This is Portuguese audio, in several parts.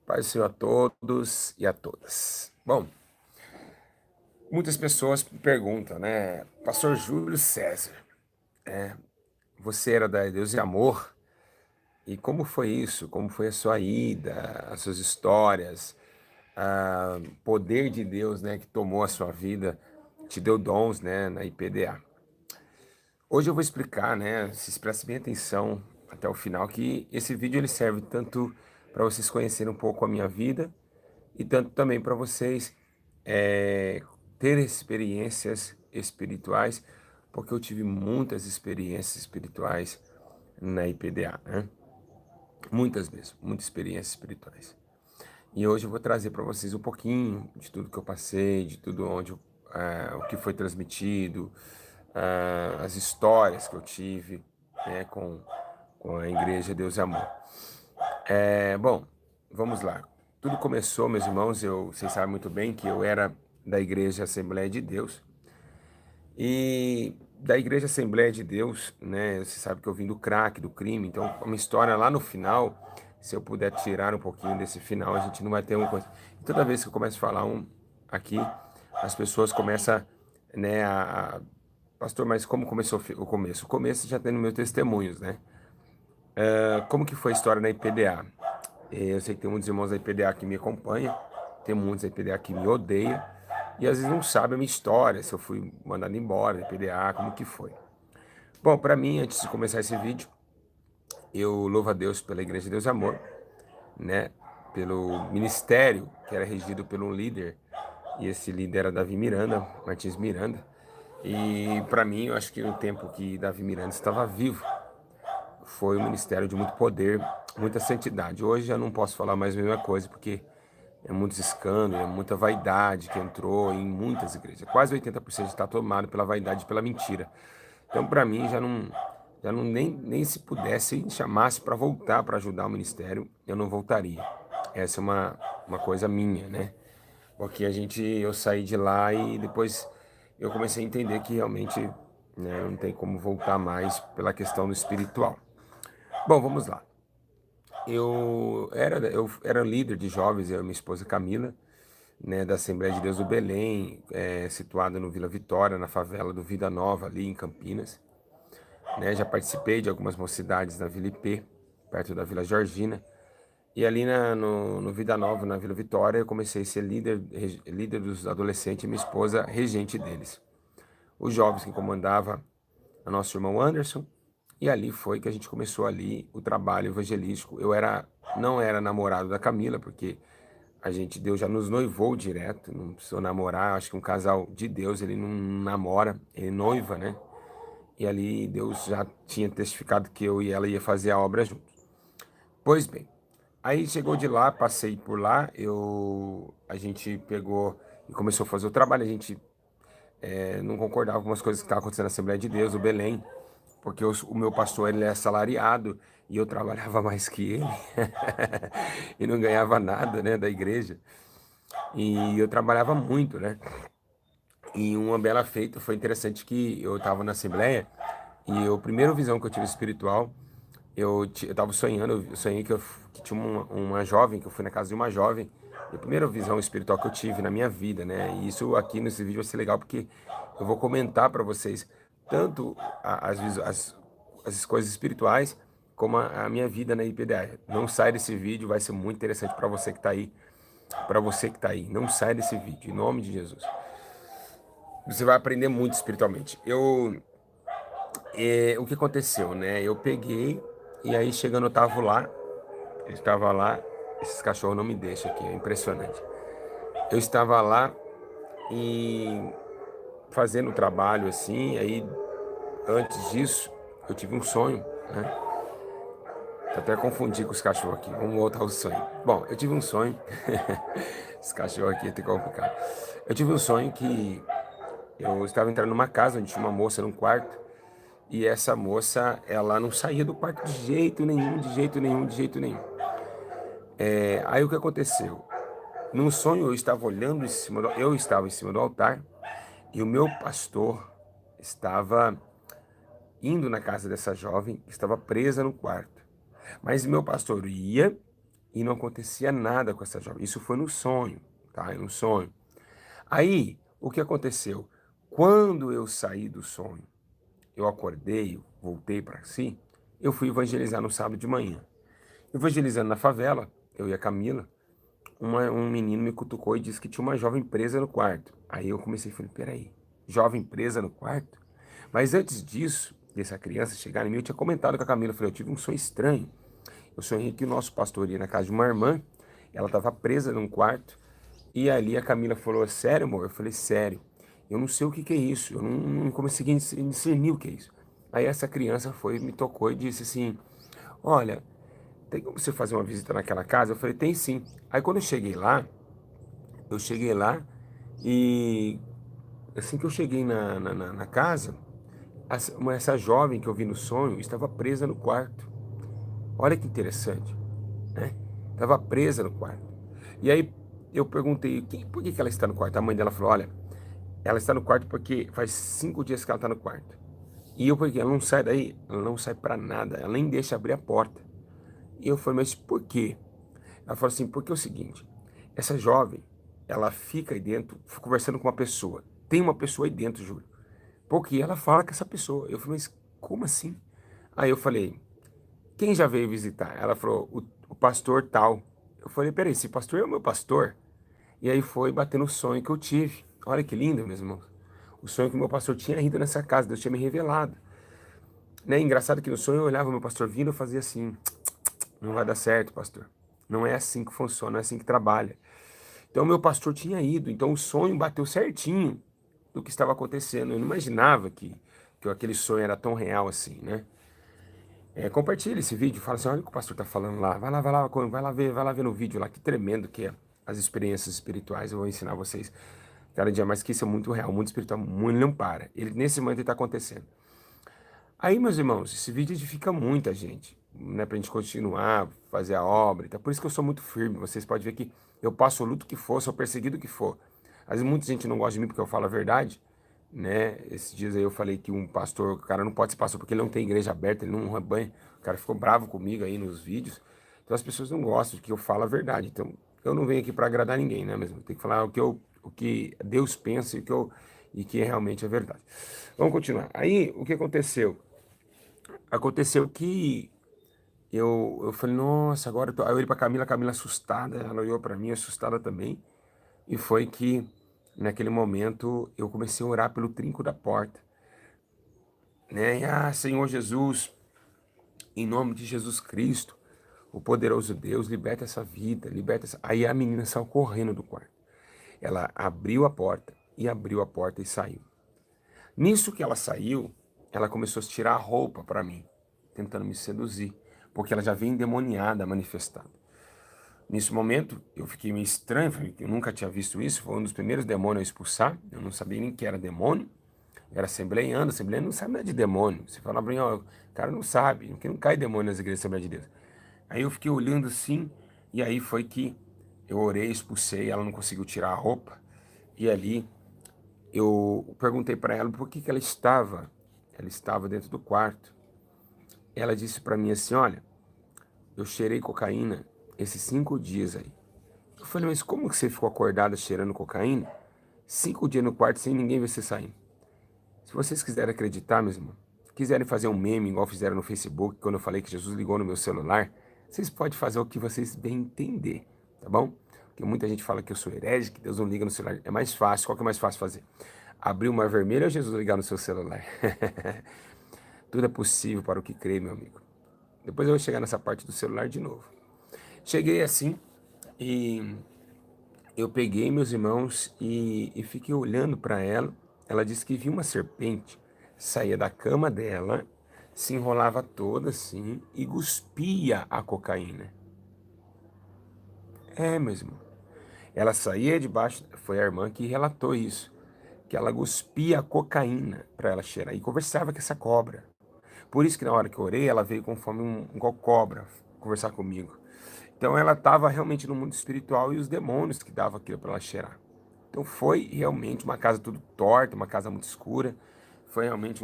Paz do Senhor a todos e a todas. Bom, muitas pessoas me perguntam, né? Pastor Júlio César, você era da Deus e Amor, e como foi isso? Como foi a sua ida, as suas histórias, o poder de Deus, né, que tomou a sua vida, te deu dons, né, na IPDA. Hoje eu vou explicar, né, se preste bem atenção até o final, que esse vídeo ele serve tanto para vocês conhecerem um pouco a minha vida, e tanto também para vocês é, terem experiências espirituais, porque eu tive muitas experiências espirituais na IPDA, né? Muitas mesmo, muitas experiências espirituais. E hoje eu vou trazer para vocês um pouquinho de tudo que eu passei, de tudo o que foi transmitido, as histórias que eu tive, né, com a Igreja Deus e Amor. Bom, vamos lá. Tudo começou, meus irmãos, vocês sabem muito bem que eu era da Igreja Assembleia de Deus. E da Igreja Assembleia de Deus, né, você sabe que eu vim do crack, do crime, então a minha história lá no final, se eu puder tirar um pouquinho desse final, a gente não vai ter uma coisa. E toda vez que eu começo a falar aqui, as pessoas começam, né, Pastor, mas como começou o começo? O começo já tem no meu testemunhos, né? Como que foi a história na IPDA? Eu sei que tem muitos irmãos da IPDA que me acompanham, tem muitos da IPDA que me odeiam, e às vezes não sabem a minha história, se eu fui mandado embora da IPDA, como que foi. Bom, para mim, antes de começar esse vídeo, eu louvo a Deus pela Igreja de Deus e Amor, né? Pelo ministério que era regido por um líder, e esse líder era Davi Miranda, Martins Miranda. E para mim, eu acho que no tempo que Davi Miranda estava vivo, foi um ministério de muito poder, muita santidade. Hoje já não posso falar mais a mesma coisa, porque é muitos escândalos, é muita vaidade que entrou em muitas igrejas. Quase 80% está tomado pela vaidade e pela mentira. Então, para mim, já não nem se pudesse chamasse para voltar para ajudar o ministério, eu não voltaria. Essa é uma coisa minha, né? Porque eu saí de lá e depois eu comecei a entender que realmente, né, não tem como voltar mais pela questão do espiritual. Bom, vamos lá. Eu era líder de jovens, eu e minha esposa Camila, né, da Assembleia de Deus do Belém, situada no Vila Vitória, na favela do Vida Nova, ali em Campinas. Né, já participei de algumas mocidades na Vila IP, perto da Vila Georgina. E ali no Vida Nova, na Vila Vitória, eu comecei a ser líder dos adolescentes e minha esposa regente deles. Os jovens que comandava a nosso irmão Anderson, e ali foi que a gente começou ali o trabalho evangelístico. Não era namorado da Camila, porque Deus já nos noivou direto, não precisou namorar. Acho que um casal de Deus, ele não namora, ele noiva, né? E ali Deus já tinha testificado que eu e ela ia fazer a obra juntos. Pois bem, aí chegou de lá, passei por lá, a gente pegou e começou a fazer o trabalho. A gente não concordava com algumas coisas que estavam acontecendo na Assembleia de Deus, o Belém, porque o meu pastor ele é assalariado e eu trabalhava mais que ele e não ganhava nada, né, da igreja. E eu trabalhava muito, né? E uma bela feita, foi interessante que eu estava na Assembleia e a primeira visão que eu tive espiritual, eu estava sonhando, eu sonhei que tinha uma jovem, que eu fui na casa de uma jovem, e a primeira visão espiritual que eu tive na minha vida, né? E isso aqui nesse vídeo vai ser legal porque eu vou comentar para vocês tanto as coisas espirituais como a minha vida na IPDA. Não sai desse vídeo, vai ser muito interessante para você que está aí, para você que está aí. Não sai desse vídeo, em nome de Jesus. Você vai aprender muito espiritualmente. O que aconteceu, né? Eu peguei e aí chegando eu estava lá, esses cachorros não me deixam aqui, é impressionante. Eu estava lá e fazendo o trabalho assim, aí antes disso eu tive um sonho, né? Até confundi com os cachorros aqui, vamos voltar ao sonho. Bom, eu tive um sonho, esse cachorro aqui é até complicado. Eu tive um sonho que eu estava entrando numa casa onde tinha uma moça num quarto. E essa moça, ela não saía do quarto de jeito nenhum, de jeito nenhum, de jeito nenhum. Aí o que aconteceu? Num sonho eu estava olhando eu estava em cima do altar e o meu pastor estava indo na casa dessa jovem que estava presa no quarto. Mas meu pastor ia e não acontecia nada com essa jovem. Isso foi no sonho, tá? No sonho. Aí, o que aconteceu? Quando eu saí do sonho, eu acordei, voltei para si, eu fui evangelizar no sábado de manhã. Evangelizando na favela, eu e a Camila, um menino me cutucou e disse que tinha uma jovem presa no quarto. Aí eu comecei a falar, peraí, jovem presa no quarto? Mas antes disso, dessa criança chegar em mim, eu tinha comentado com a Camila, eu falei, eu tive um sonho estranho. Eu sonhei que o nosso pastor ia na casa de uma irmã, ela estava presa num quarto, e ali a Camila falou, é sério, amor? Eu falei, sério. Eu não sei o que que é isso, eu não consegui discernir o que é isso. Aí essa criança foi, me tocou e disse assim, olha, tem como você fazer uma visita naquela casa? Eu falei, tem sim. Aí quando eu cheguei lá e assim que eu cheguei na casa, essa jovem que eu vi no sonho estava presa no quarto. Olha que interessante, né? Estava presa no quarto. E aí eu perguntei, por que que ela está no quarto? A mãe dela falou, olha, ela está no quarto porque faz 5 dias que ela está no quarto. E eu porque ela não sai daí, ela não sai para nada, ela nem deixa abrir a porta. E eu falei, mas por quê? Ela falou assim, porque é o seguinte, essa jovem, ela fica aí dentro, conversando com uma pessoa. Tem uma pessoa aí dentro, Júlio. Porque ela fala com essa pessoa. Eu falei, mas como assim? Aí eu falei, quem já veio visitar? Ela falou, o pastor tal. Eu falei, peraí, esse pastor é o meu pastor? E aí foi batendo o sonho que eu tive. Olha que lindo, meus irmãos. O sonho que o meu pastor tinha ido nessa casa, Deus tinha me revelado. Né? Engraçado que no sonho eu olhava o meu pastor vindo e fazia assim, não vai dar certo, pastor. Não é assim que funciona, não é assim que trabalha. Então meu pastor tinha ido, então o sonho bateu certinho do que estava acontecendo. Eu não imaginava que aquele sonho era tão real assim, né? Compartilha esse vídeo, fala assim, olha o que o pastor está falando lá, vai lá ver no vídeo lá, que tremendo que é as experiências espirituais, eu vou ensinar vocês cada dia mais que isso é muito real, o mundo espiritual muito não para, ele nesse momento está acontecendo. Aí, meus irmãos, esse vídeo edifica muita gente, né, pra gente continuar, fazer a obra, então por isso que eu sou muito firme, vocês podem ver que eu passo o luto que for, sou perseguido que for. Às vezes muita gente não gosta de mim porque eu falo a verdade, né? Esses dias aí eu falei que um pastor, o cara não pode ser pastor porque ele não tem igreja aberta, ele não rebanha. O cara ficou bravo comigo aí nos vídeos. Então as pessoas não gostam de que eu falo a verdade. Então eu não venho aqui para agradar ninguém, né? Mesmo tem que falar o que Deus pensa e que realmente é verdade. Vamos continuar. Aí o que aconteceu? Aconteceu que eu falei, nossa, agora eu tô... Aí eu olhei pra Camila, a Camila assustada, ela olhou para mim assustada também. E foi que, naquele momento, eu comecei a orar pelo trinco da porta, né? E, Senhor Jesus, em nome de Jesus Cristo, o poderoso Deus, liberta essa vida, liberta essa... Aí a menina saiu correndo do quarto. Ela abriu a porta e saiu. Nisso que ela saiu, ela começou a tirar a roupa para mim, tentando me seduzir, porque ela já vinha endemoniada, manifestada. Nesse momento, eu fiquei meio estranho, eu nunca tinha visto isso, foi um dos primeiros demônios a expulsar, eu não sabia nem que era demônio, era assembleiano não sabe nada de demônio. Você fala pra mim, ó, o cara não sabe, porque não cai demônio nas igrejas da Assembleia de Deus. Aí eu fiquei olhando assim, e aí foi que eu orei, expulsei, ela não conseguiu tirar a roupa, e ali eu perguntei para ela por que que ela estava dentro do quarto. Ela disse para mim assim, olha, eu cheirei cocaína esses 5 dias aí. Eu falei, mas como que você ficou acordada cheirando cocaína? 5 dias no quarto sem ninguém ver você saindo. Se vocês quiserem acreditar, meus irmãos, quiserem fazer um meme igual fizeram no Facebook, quando eu falei que Jesus ligou no meu celular, vocês podem fazer o que vocês bem entender, tá bom? Porque muita gente fala que eu sou herege, que Deus não liga no celular. É mais fácil, qual que é mais fácil fazer? Abrir o mar vermelho ou Jesus ligar no seu celular? Tudo é possível para o que crê, meu amigo. Depois eu vou chegar nessa parte do celular de novo. Cheguei assim e eu peguei meus irmãos e fiquei olhando para ela. Ela disse que viu uma serpente, saía da cama dela, se enrolava toda assim e cuspia a cocaína. Meus irmãos. Ela saía debaixo, foi a irmã que relatou isso, que ela cuspia a cocaína para ela cheirar e conversava com essa cobra. Por isso que na hora que eu orei, ela veio conforme igual cobra conversar comigo. Então ela estava realmente no mundo espiritual e os demônios que davam aquilo para ela cheirar. Então foi realmente uma casa tudo torta, uma casa muito escura. Foi realmente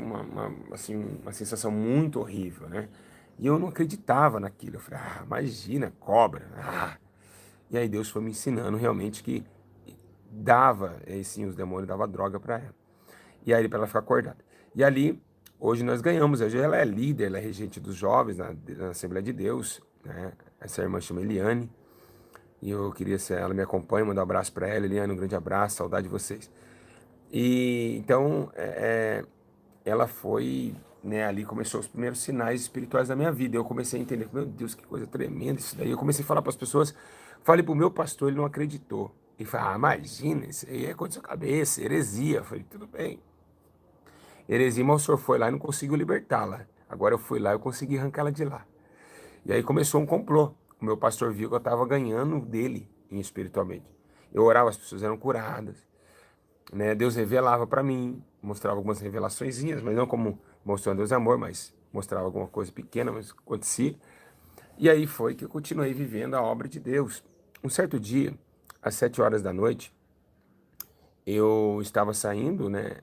assim, uma sensação muito horrível, né? E eu não acreditava naquilo. Eu falei, imagina, cobra. E aí Deus foi me ensinando realmente que dava, aí sim, os demônios davam droga para ela. E aí para ela ficar acordada. E ali, hoje nós ganhamos. Hoje ela é líder, ela é regente dos jovens na Assembleia de Deus, né? Essa irmã chama Eliane. E eu queria, se ela me acompanha, mandar um abraço para ela. Eliane, um grande abraço, saudade de vocês. E então, ela foi, né, ali começou os primeiros sinais espirituais da minha vida. Eu comecei a entender, meu Deus, que coisa tremenda isso daí. Eu comecei a falar para as pessoas, falei para o meu pastor, ele não acreditou. Ele falou, imagina, isso aí é coisa da sua cabeça, heresia. Eu falei, tudo bem. Heresia, mas o senhor foi lá e não conseguiu libertá-la. Agora eu fui lá e eu consegui arrancá-la de lá. E aí começou um complô. O meu pastor viu que eu estava ganhando dele espiritualmente. Eu orava, as pessoas eram curadas, né? Deus revelava para mim, mostrava algumas revelaçõezinhas, mas não como mostrando Deus é amor, mas mostrava alguma coisa pequena, mas acontecia. E aí foi que eu continuei vivendo a obra de Deus. Um certo dia, às 7 horas da noite, eu estava saindo, né,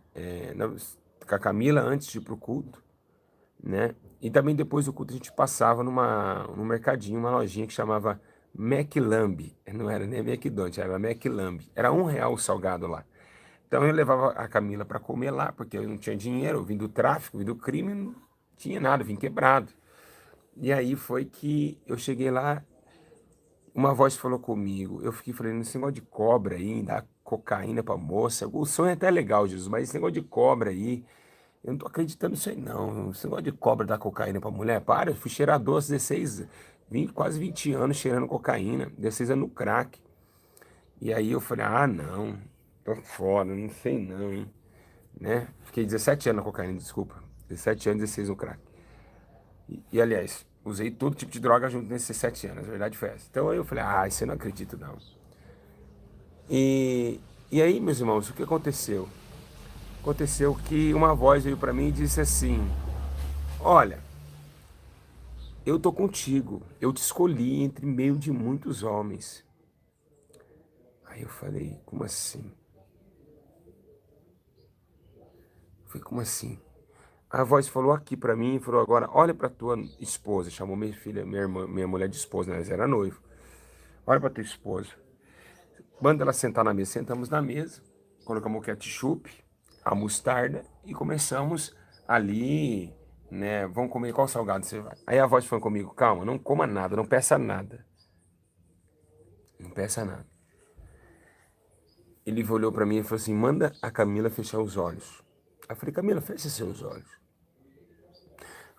com a Camila antes de ir pro culto, né? E também depois do culto a gente passava num mercadinho, uma lojinha que chamava McLamb. Não era nem McDonald's, era McLamb. Era R$ 1 o salgado lá. Então eu levava a Camila para comer lá, porque eu não tinha dinheiro, eu vim do tráfico, vim do crime, não tinha nada, vim quebrado. E aí foi que eu cheguei lá, uma voz falou comigo, eu fiquei falando, esse negócio de cobra aí, dar cocaína pra moça, o sonho é até legal, Jesus, mas esse negócio de cobra aí, eu não tô acreditando nisso aí não, esse negócio de cobra dar cocaína pra mulher, para, eu fui cheirador aos 16, 20, quase 20 anos cheirando cocaína, 16 anos no crack. E aí eu falei, não, tô fora, não sei não, hein, né? Fiquei 17 anos na cocaína, desculpa, 17 anos, 16 no crack. Aliás, usei todo tipo de droga junto nesses 7 anos, a verdade foi essa. Então aí eu falei, isso eu não acredito não. E, e aí, meus irmãos, o que aconteceu? Aconteceu que uma voz veio para mim e disse assim, olha, eu tô contigo, eu te escolhi entre meio de muitos homens. Aí eu falei, como assim? Eu falei, como assim? A voz falou aqui pra mim, falou agora, olha pra tua esposa, chamou minha filha, minha irmã, minha mulher de esposa, né? Elas eram noivo. Olha pra tua esposa. Manda ela sentar na mesa. Sentamos na mesa, colocamos o ketchup, a mostarda e começamos ali, né? Vamos comer qual salgado você vai? Aí a voz foi comigo, calma, não coma nada, não peça nada. Não peça nada. Ele olhou pra mim e falou assim, manda a Camila fechar os olhos. Aí eu falei, Camila, fecha seus olhos.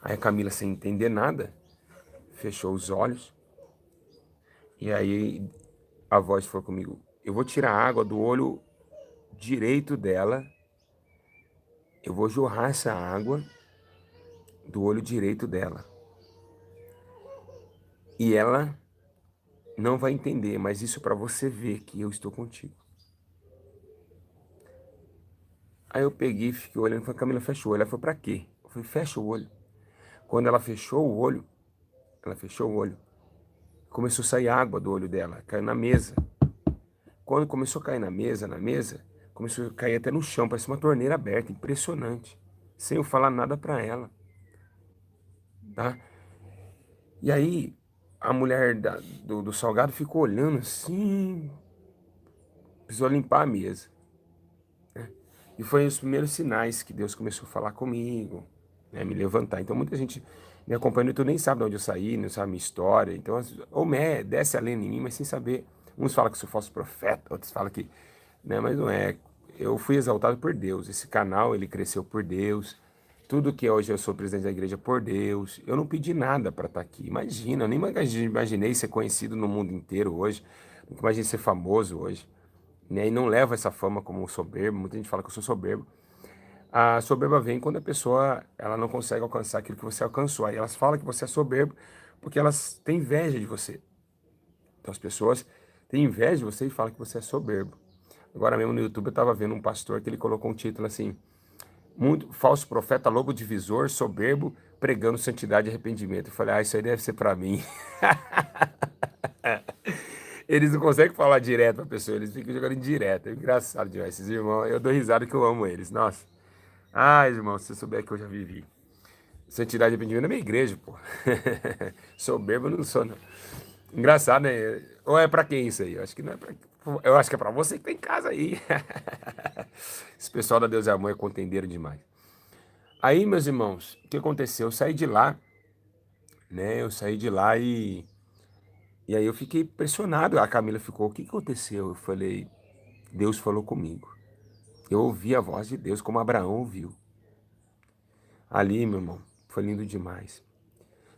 Aí a Camila, sem entender nada, fechou os olhos. E aí a voz foi comigo, eu vou tirar a água do olho direito dela, eu vou jorrar essa água do olho direito dela. E ela não vai entender, mas isso para você ver que eu estou contigo. Aí eu peguei, fiquei olhando e falei, Camila, fecha o olho. Ela falou, pra quê? Eu falei, fecha o olho. Quando ela fechou o olho, começou a sair água do olho dela, caiu na mesa. Quando começou a cair na mesa, começou a cair até no chão, parecia uma torneira aberta, impressionante. Sem eu falar nada para ela, tá? E aí, a mulher do salgado ficou olhando assim, precisou limpar a mesa. E foi os primeiros sinais que Deus começou a falar comigo, né, me levantar. Então muita gente me acompanha no YouTube nem sabe de onde eu saí, não sabe a minha história. Então, ou desce a lenda em mim, mas sem saber. Uns falam que sou falso profeta, outros falam que, né, mas não é. Eu fui exaltado por Deus. Esse canal, ele cresceu por Deus. Tudo que hoje eu sou presidente da igreja por Deus. Eu não pedi nada para estar aqui. Imagina, eu nem imaginei ser conhecido no mundo inteiro hoje. Nunca imaginei ser famoso hoje, né? E não levo essa fama como soberbo. Muita gente fala que eu sou soberbo. A soberba vem quando a pessoa ela não consegue alcançar aquilo que você alcançou. Aí elas falam que você é soberbo porque elas têm inveja de você. Então as pessoas têm inveja de você e falam que você é soberbo. Agora mesmo no YouTube eu estava vendo um pastor que ele colocou um título assim, muito falso profeta, lobo divisor, soberbo, pregando santidade e arrependimento. Eu falei, isso aí deve ser para mim. Eles não conseguem falar direto pra pessoa, eles ficam jogando indireto. É engraçado demais. Esses irmãos, eu dou risada que eu amo eles. Nossa. Irmão, se você souber que eu já vivi. Santidade e arrependimento é minha igreja, pô. Soberbo eu não sou, não. Engraçado, né? Ou é pra quem isso aí? Eu acho que não é pra... Eu acho que é pra você que tá em casa aí. Esse pessoal da Deus é Amor é contendeiro demais. Aí, meus irmãos, o que aconteceu? Eu saí de lá, né? Eu saí de lá e aí eu fiquei pressionado. A Camila ficou, o que aconteceu? Eu falei, Deus falou comigo. Eu ouvi a voz de Deus como Abraão ouviu. Ali, meu irmão, foi lindo demais.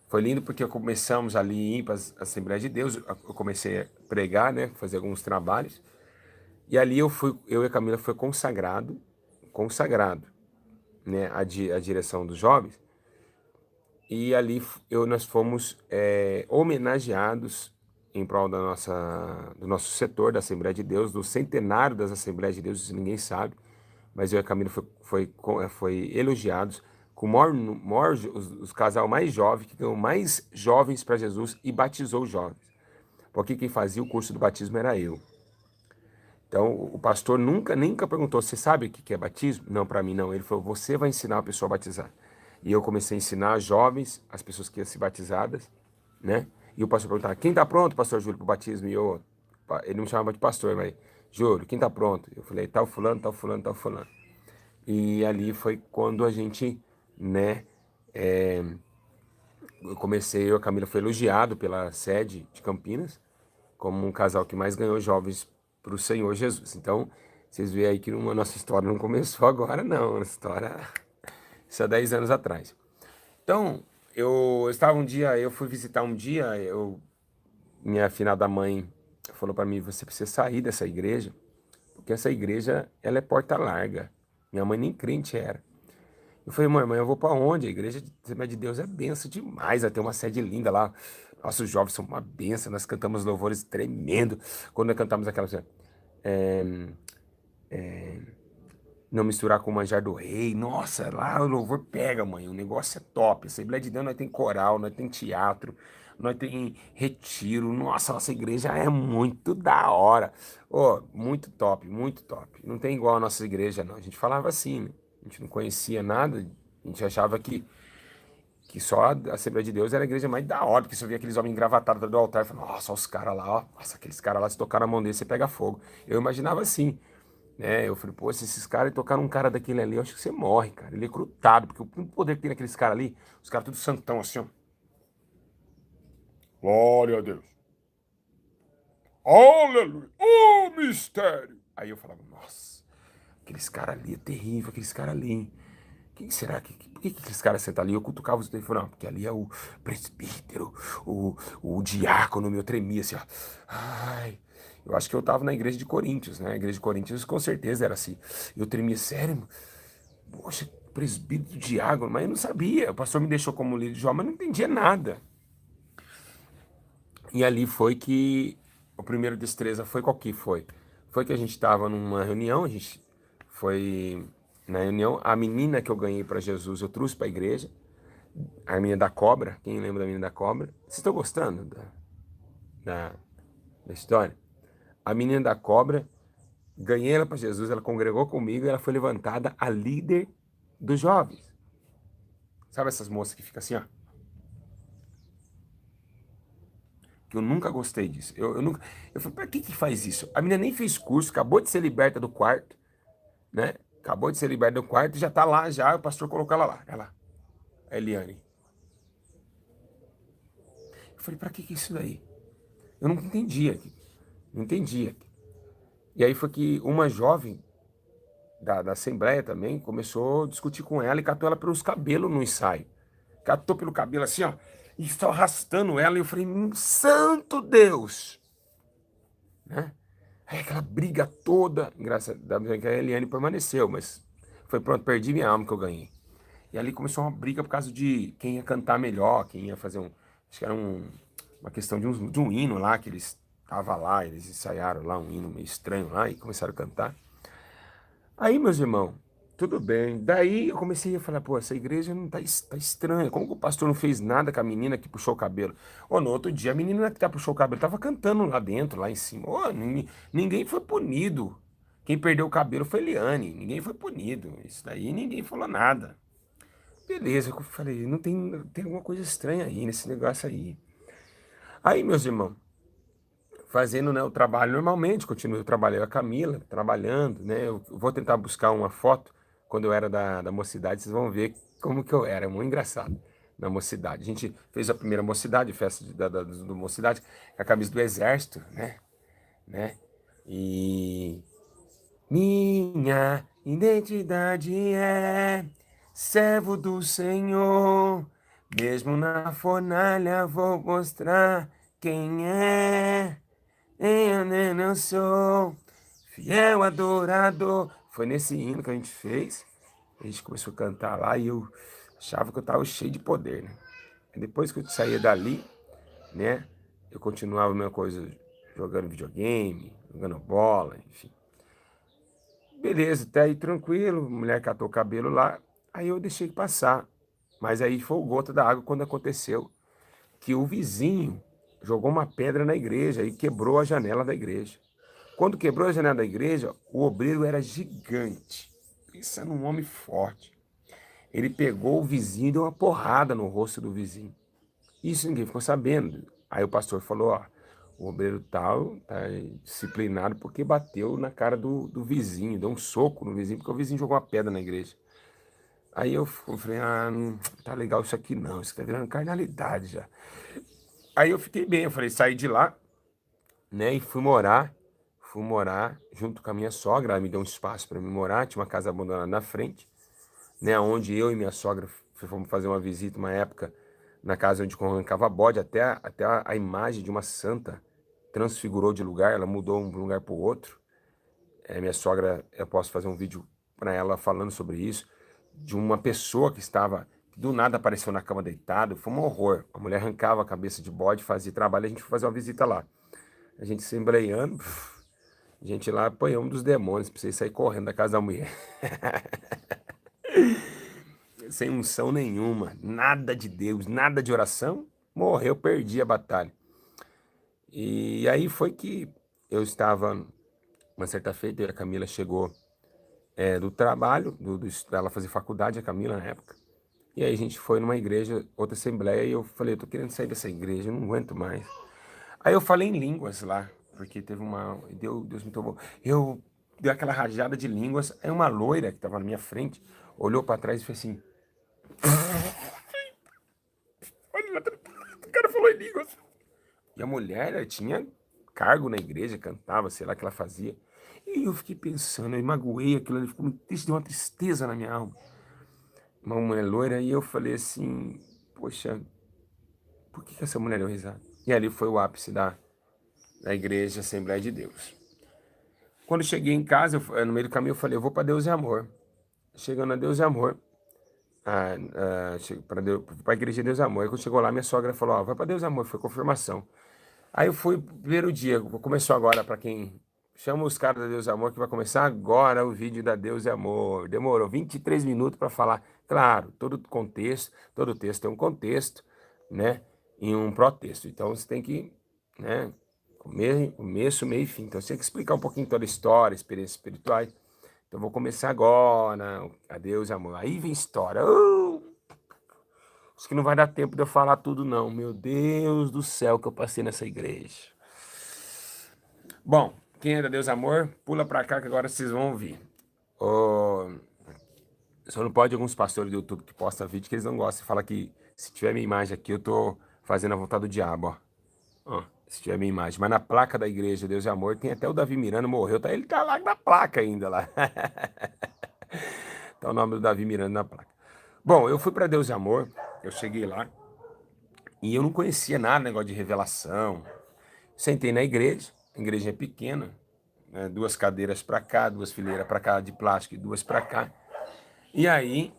Foi lindo porque começamos ali a ir para a Assembleia de Deus. Eu comecei a pregar, né? Fazer alguns trabalhos. E ali eu e a Camila foi consagrado, né? A direção dos jovens. E ali nós fomos homenageados em prol do nosso setor da Assembleia de Deus, do centenário das Assembleias de Deus, isso ninguém sabe, mas eu e a Camila foi elogiados com os casal mais jovem, que ganhou mais jovens para Jesus e batizou os jovens. Porque quem fazia o curso do batismo era eu. Então, o pastor nunca perguntou, você sabe o que é batismo? Não, para mim não. Ele falou, você vai ensinar a pessoa a batizar. E eu comecei a ensinar jovens, as pessoas que iam ser batizadas, né? E o pastor perguntava, quem está pronto, pastor Júlio, para o batismo? Ele não me chamava de pastor, mas, Júlio, quem está pronto? Eu falei, tal fulano, tal fulano, tal fulano. E ali foi quando a gente, né, eu e a Camila foi elogiado pela sede de Campinas, como um casal que mais ganhou jovens para o Senhor Jesus. Então, vocês veem aí que a nossa história não começou agora, não. A história, isso há 10 anos atrás. Então, eu fui visitar um dia, minha afinada mãe falou para mim, você precisa sair dessa igreja, porque essa igreja, ela é porta larga. Minha mãe nem crente era. Eu falei, mãe, eu vou para onde? A igreja de Assembleia de Deus é benção demais, vai ter uma sede linda lá. Nossos jovens são uma benção, nós cantamos louvores tremendo. Quando nós cantamos aquela assim, não misturar com o manjar do rei. Nossa, lá o louvor pega, mãe, o negócio é top. Assembleia de Deus, nós tem coral, nós tem teatro, nós tem retiro. Nossa igreja é muito da hora. Oh, muito top, muito top. Não tem igual a nossa igreja, não. A gente falava assim, né? A gente não conhecia nada, a gente achava que só a Assembleia de Deus era a igreja mais da hora, porque você via aqueles homens engravatados do altar, e falava, nossa, os caras lá, ó, nossa, aqueles caras lá, se tocar na mão dele, você pega fogo. Eu imaginava assim, né? Eu falei, pô, se esses caras tocaram um cara daquele ali, eu acho que você morre, cara. Ele é crutado, porque o poder que tem naqueles caras ali, os caras tudo santão assim, ó. Glória a Deus. Aleluia. Oh, mistério. Aí eu falava, nossa, aqueles caras ali é terrível, aqueles caras ali, hein? Quem será? Por que aqueles caras sentam ali? Eu cutucava os dois e falava, não, porque ali é o presbítero, o diácono, meu tremia assim, ó. Ai, eu acho que eu tava na igreja de Coríntios, né? A igreja de Coríntios com certeza era assim. Eu tremia, sério, poxa, presbítero, diácono, mas eu não sabia. O pastor me deixou como líder de jovem, mas não entendia nada. E ali foi que o primeiro destreza foi qual que foi? Foi que a gente estava numa reunião, a gente foi na reunião, a menina que eu ganhei para Jesus eu trouxe para a igreja, a menina da cobra, quem lembra da menina da cobra? Vocês estão gostando da, da história? A menina da cobra, ganhei ela para Jesus, ela congregou comigo e ela foi levantada a líder dos jovens. Sabe essas moças que ficam assim, ó? Que eu nunca gostei disso. Eu nunca. Eu falei, pra que faz isso? A menina nem fez curso, acabou de ser liberta do quarto, né? Acabou de ser liberta do quarto, já tá lá, já, o pastor colocou ela lá. Ela, a Eliane. Eu falei, pra que isso daí? Eu não entendia. Não entendia. E aí foi que uma jovem da Assembleia também começou a discutir com ela e catou ela pelos cabelos no ensaio. Catou pelo cabelo assim, ó, e só arrastando ela. E eu falei, santo Deus! Né? Aí aquela briga toda, graças a Deus que a Eliane permaneceu, mas foi pronto, perdi minha alma que eu ganhei. E ali começou uma briga por causa de quem ia cantar melhor, quem ia fazer acho que era uma questão de um hino lá, que eles estavam lá, eles ensaiaram lá um hino meio estranho lá e começaram a cantar. Aí, meus irmãos, tudo bem. Daí eu comecei a falar, pô, essa igreja não tá estranha. Como que o pastor não fez nada com a menina que puxou o cabelo? Ô, no outro dia, a menina que puxou o cabelo tava cantando lá dentro, lá em cima. Ô, ninguém foi punido. Quem perdeu o cabelo foi Eliane. Ninguém foi punido. Isso daí ninguém falou nada. beleza, eu falei, não tem alguma coisa estranha aí nesse negócio aí. Aí, meus irmãos, fazendo, né, o trabalho normalmente, continuo trabalhando a Camila, trabalhando, né? Eu vou tentar buscar uma foto quando eu era da mocidade, vocês vão ver como que eu era, muito engraçado na mocidade. A gente fez a primeira mocidade, festa do mocidade, com a camisa do exército, né? E minha identidade é servo do Senhor, mesmo na fornalha vou mostrar quem é. Eu sou fiel adorador. Foi nesse hino que a gente fez. A gente começou a cantar lá e eu achava que eu estava cheio de poder, né? E depois que eu saía dali, né? Eu continuava a mesma coisa, jogando videogame, jogando bola, enfim. Beleza, até aí tranquilo, a mulher catou o cabelo lá, aí eu deixei passar. Mas aí foi o gota da água quando aconteceu que o vizinho jogou uma pedra na igreja e quebrou a janela da igreja. Quando quebrou a janela da igreja, o obreiro era gigante. Pensa num homem forte. Ele pegou o vizinho e deu uma porrada no rosto do vizinho. Isso ninguém ficou sabendo. Aí o pastor falou, ó, o obreiro tal tá disciplinado porque bateu na cara do vizinho, deu um soco no vizinho, porque o vizinho jogou uma pedra na igreja. Aí eu falei, não tá legal isso aqui não, isso tá virando carnalidade já. Aí eu fiquei bem, eu falei, saí de lá, né, e fui morar junto com a minha sogra, ela me deu um espaço para me morar, tinha uma casa abandonada na frente, né, onde eu e minha sogra fomos fazer uma visita uma época na casa onde arrancava bode, até a imagem de uma santa transfigurou de lugar, ela mudou um lugar para o outro. Minha sogra, eu posso fazer um vídeo para ela falando sobre isso, de uma pessoa que estava, que do nada apareceu na cama deitado, foi um horror. A mulher arrancava a cabeça de bode, fazia trabalho, a gente foi fazer uma visita lá. A gente se embreando, a gente lá apanhou um dos demônios, precisei sair correndo da casa da mulher. Sem unção nenhuma, nada de Deus, nada de oração, morreu, perdi a batalha. E aí foi que eu estava, uma certa feita, a Camila chegou do trabalho, ela fazia faculdade, a Camila na época, e aí a gente foi numa igreja, outra assembleia, e eu falei, eu tô querendo sair dessa igreja, eu não aguento mais. Aí eu falei em línguas lá, porque teve Deus me tomou, eu dei aquela rajada de línguas, aí uma loira que estava na minha frente, olhou para trás e fez assim, olha, o cara falou em línguas. E a mulher, ela tinha cargo na igreja, cantava, sei lá o que ela fazia. E eu fiquei pensando, eu magoei aquilo ali, ficou triste, deu uma tristeza na minha alma. Uma mulher loira, e eu falei assim, poxa, por que essa mulher deu risada? E ali foi o ápice da igreja Assembleia de Deus. Quando eu cheguei em casa, no meio do caminho, eu falei, eu vou para Deus e Amor. Chegando a Deus e Amor, para a igreja de Deus e Amor. Aí quando chegou lá, minha sogra falou, ó, vai para Deus e Amor, foi confirmação. Aí eu fui, primeiro dia, começou agora, para quem chama os caras da Deus e Amor, que vai começar agora o vídeo da Deus e Amor. Demorou 23 minutos para falar. Claro, todo contexto, todo texto tem um contexto, né? E um protexto. Então você tem que, né? Começo, meio e fim. Então você tem que explicar um pouquinho toda a história, experiências espirituais. Então eu vou começar agora, a Deus e Amor. Aí vem história. Acho que não vai dar tempo de eu falar tudo, não. Meu Deus do céu que eu passei nessa igreja. Bom, quem é da Deus Amor, pula pra cá que agora vocês vão ouvir. Oh, só não pode alguns pastores do YouTube que postam vídeo que eles não gostam. Fala que se tiver minha imagem aqui, eu tô fazendo a vontade do diabo, ó. Ó, se tiver minha imagem. Mas na placa da igreja Deus e Amor, tem até o Davi Miranda, morreu. Tá, ele tá lá na placa ainda lá. Tá o nome do Davi Miranda na placa. Bom, eu fui pra Deus e Amor, eu cheguei lá e eu não conhecia nada, negócio de revelação. Sentei na igreja, a igreja é pequena, né, duas cadeiras para cá, duas fileiras para cá de plástico e duas para cá. E aí,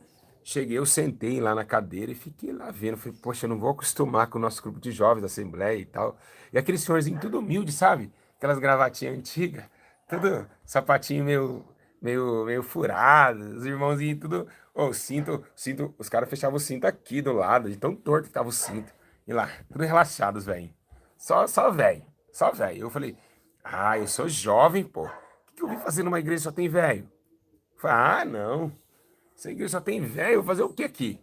cheguei, eu sentei lá na cadeira e fiquei lá vendo. Falei, poxa, eu não vou acostumar com o nosso grupo de jovens da Assembleia e tal. E aquele senhorzinho tudo humilde, sabe? Aquelas gravatinhas antigas, tudo sapatinho meio furado, os irmãozinhos tudo. Ô, cinto, os caras fechavam o cinto aqui do lado, de tão torto que tava o cinto. E lá, tudo relaxados, velho. Só velho, só velho. Eu falei, eu sou jovem, pô. O que eu vim fazer numa igreja que só tem velho? Falei, não. Essa igreja só tem velho, vou fazer o que aqui?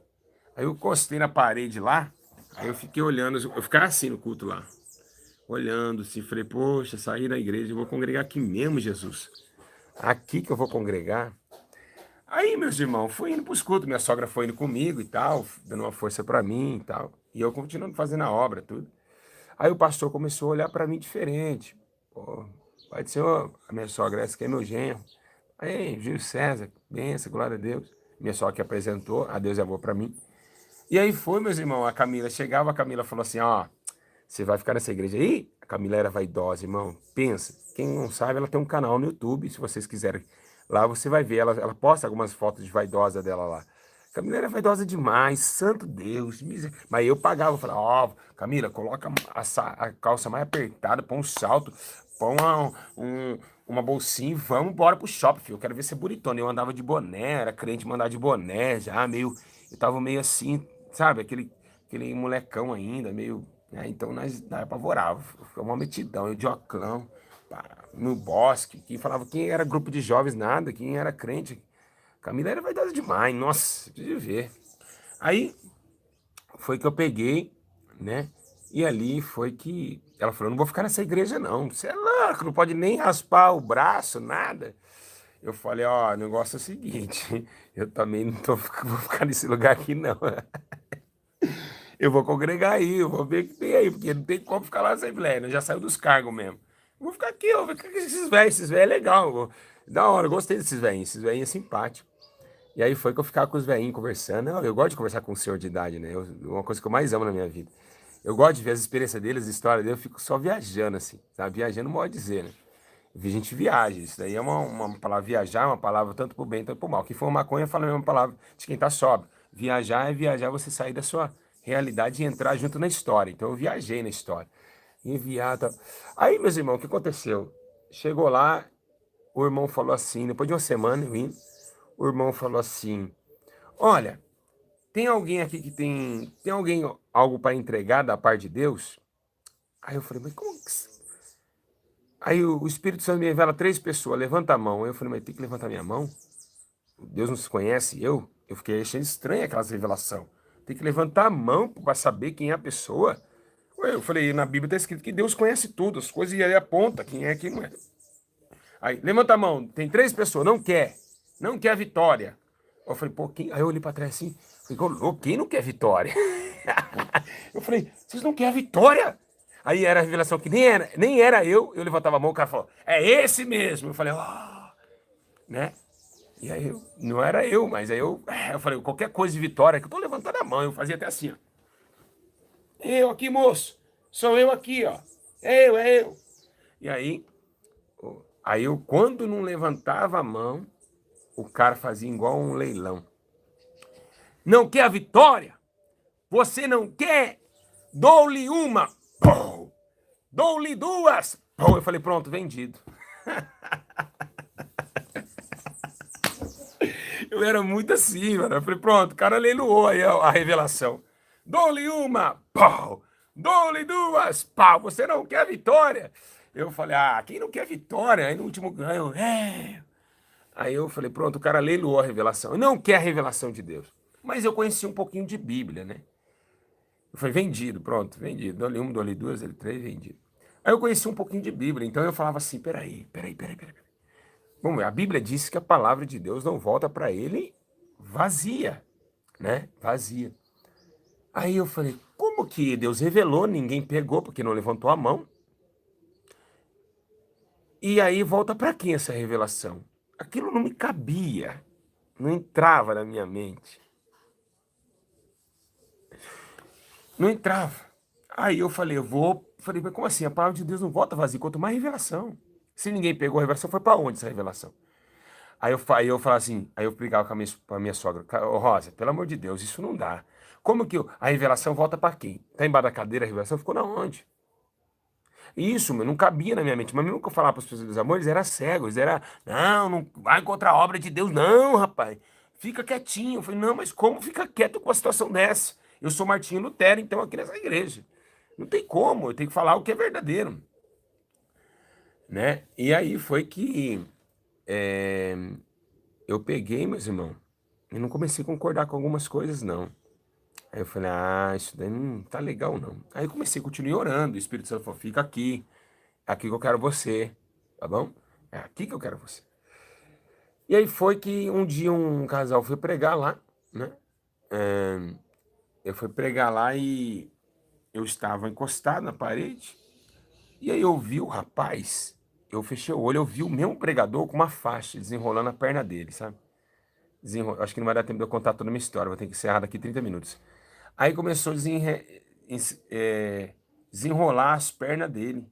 Aí eu encostei na parede lá, aí eu fiquei olhando, eu ficava assim no culto lá, olhando assim, falei, poxa, saí da igreja, eu vou congregar aqui mesmo, Jesus. Aqui que eu vou congregar. Aí, meus irmãos, fui indo pros cultos, minha sogra foi indo comigo e tal, dando uma força pra mim e tal. E eu continuando fazendo a obra, tudo. Aí o pastor começou a olhar pra mim diferente. Pô, Pai do Senhor, a minha sogra, essa aqui é meu genro. Aí, Júlio César, benção, glória a Deus. Minha sogra que apresentou, a Deus é boa pra mim. E aí foi, meus irmãos, a Camila chegava, a Camila falou assim, ó, você vai ficar nessa igreja aí? A Camila era vaidosa, irmão. Pensa, quem não sabe, ela tem um canal no YouTube, se vocês quiserem. Lá você vai ver, ela posta algumas fotos de vaidosa dela lá. A Camila era vaidosa demais, santo Deus. Mas eu pagava, eu falava, ó, Camila, coloca a calça mais apertada, põe um salto, põe uma bolsinha e vamos embora pro shopping, filho. Eu quero ver você bonitona. Eu andava de boné, era crente mandar de boné, já meio, eu tava meio assim, sabe, aquele molecão ainda, meio. Então nós apavorava, foi uma metidão, eu de oclão, no bosque, quem falava quem era grupo de jovens, nada, quem era crente. Camila era vaidosa demais, nossa, precisa ver. Aí foi que eu peguei, né? E ali foi que ela falou: não vou ficar nessa igreja, não. Você é louco, não pode nem raspar o braço, nada. Eu falei: ó, o negócio é o seguinte, eu também não vou ficar nesse lugar aqui, não. Eu vou congregar aí, eu vou ver o que tem aí, porque não tem como ficar lá sem velho, né? Já saiu dos cargos mesmo. Eu vou ficar aqui, eu vou ficar com esses velhos é legal. Da hora, eu gostei desses velhinhos, esses velhinhos é simpático. E aí foi que eu ficava com os velhinhos conversando. Eu gosto de conversar com o senhor de idade, né? Uma coisa que eu mais amo na minha vida. Eu gosto de ver as experiências deles, as histórias deles, eu fico só viajando, assim, sabe? Viajando, pode dizer, né? A gente viaja, isso daí é uma palavra, viajar é uma palavra tanto pro bem, tanto pro mal. Quem for maconha fala a mesma palavra de quem tá sóbrio. Viajar é viajar, você sair da sua realidade e entrar junto na história. Então eu viajei na história. Enviar, tá. Aí, meus irmãos, o que aconteceu? Chegou lá, o irmão falou assim, depois de uma semana eu indo, o irmão falou assim: olha, tem alguém aqui que tem alguém algo para entregar da parte de Deus? Aí eu falei, mas como que. Aí o Espírito Santo me revela três pessoas, levanta a mão. Aí eu falei, mas tem que levantar minha mão? Deus não se conhece, eu? Eu fiquei achando estranha aquelas revelações. Tem que levantar a mão para saber quem é a pessoa. Ué, eu falei, na Bíblia está escrito que Deus conhece tudo, as coisas, e ele aponta quem é quem não é. Aí, levanta a mão, tem três pessoas, não quer a vitória. Eu falei, pô, quem? Aí eu olhei para trás assim, falei, ô, quem não quer vitória? Eu falei, vocês não querem a vitória? Aí era a revelação que nem era eu levantava a mão, o cara falou, é esse mesmo. Eu falei, ó, né? E aí, não era eu, mas aí eu falei, qualquer coisa de vitória, que eu tô levantando a mão, eu fazia até assim, ó. Eu aqui, moço, sou eu aqui, ó. É eu. E aí eu, quando não levantava a mão, o cara fazia igual um leilão. Não quer a vitória? Você não quer? Dou-lhe uma. Pô! Dou-lhe duas. Pô! Eu falei, pronto, vendido. Eu era muito assim, mano. Eu falei, pronto, o cara leiloou aí a revelação. Dou-lhe uma. Pau! Dou-lhe duas. Pau! Você não quer vitória? Eu falei, quem não quer vitória? Aí no último ganho, Aí eu falei, pronto, o cara leiloou a revelação. Não quer a revelação de Deus. Mas eu conheci um pouquinho de Bíblia, né? Eu falei, vendido, pronto, vendido. Dou-lhe uma, dou-lhe duas, dou-lhe três, vendido. Aí eu conheci um pouquinho de Bíblia, então eu falava assim, peraí. Bom, a Bíblia diz que a palavra de Deus não volta para ele vazia, né? Vazia. Aí eu falei, como que Deus revelou, ninguém pegou porque não levantou a mão? E aí volta para quem essa revelação? Aquilo não me cabia, não entrava na minha mente. Não entrava. Aí eu falei, falei, mas como assim? A palavra de Deus não volta vazia, quanto mais revelação. Se ninguém pegou a revelação, foi para onde essa revelação? Aí eu falava assim, aí eu brigava com a minha sogra, ô Rosa, pelo amor de Deus, isso não dá. Como que a revelação volta para quem? Tá embaixo da cadeira, a revelação ficou na onde? Isso, meu, não cabia na minha mente. Mas mesmo que eu falava para as pessoas dos amores, era cego, não vai contra a obra de Deus, não, rapaz. Fica quietinho. Eu falei, não, mas como fica quieto com uma situação dessa? Eu sou Martinho Lutero, então, aqui nessa igreja. Não tem como, eu tenho que falar o que é verdadeiro, né? E aí foi que eu peguei, meus irmãos, e não comecei a concordar com algumas coisas, não. Aí eu falei, isso daí não tá legal não. Aí eu comecei, continuei orando, o Espírito Santo falou, fica aqui que eu quero você, tá bom? É aqui que eu quero você. E aí foi que um dia um casal foi pregar lá, né? É, eu fui pregar lá e eu estava encostado na parede, e aí eu vi o rapaz, eu fechei o olho, eu vi o mesmo pregador com uma faixa desenrolando a perna dele, sabe? Acho que não vai dar tempo de eu contar toda a minha história, vou ter que encerrar daqui 30 minutos. Aí começou a desenrolar as pernas dele.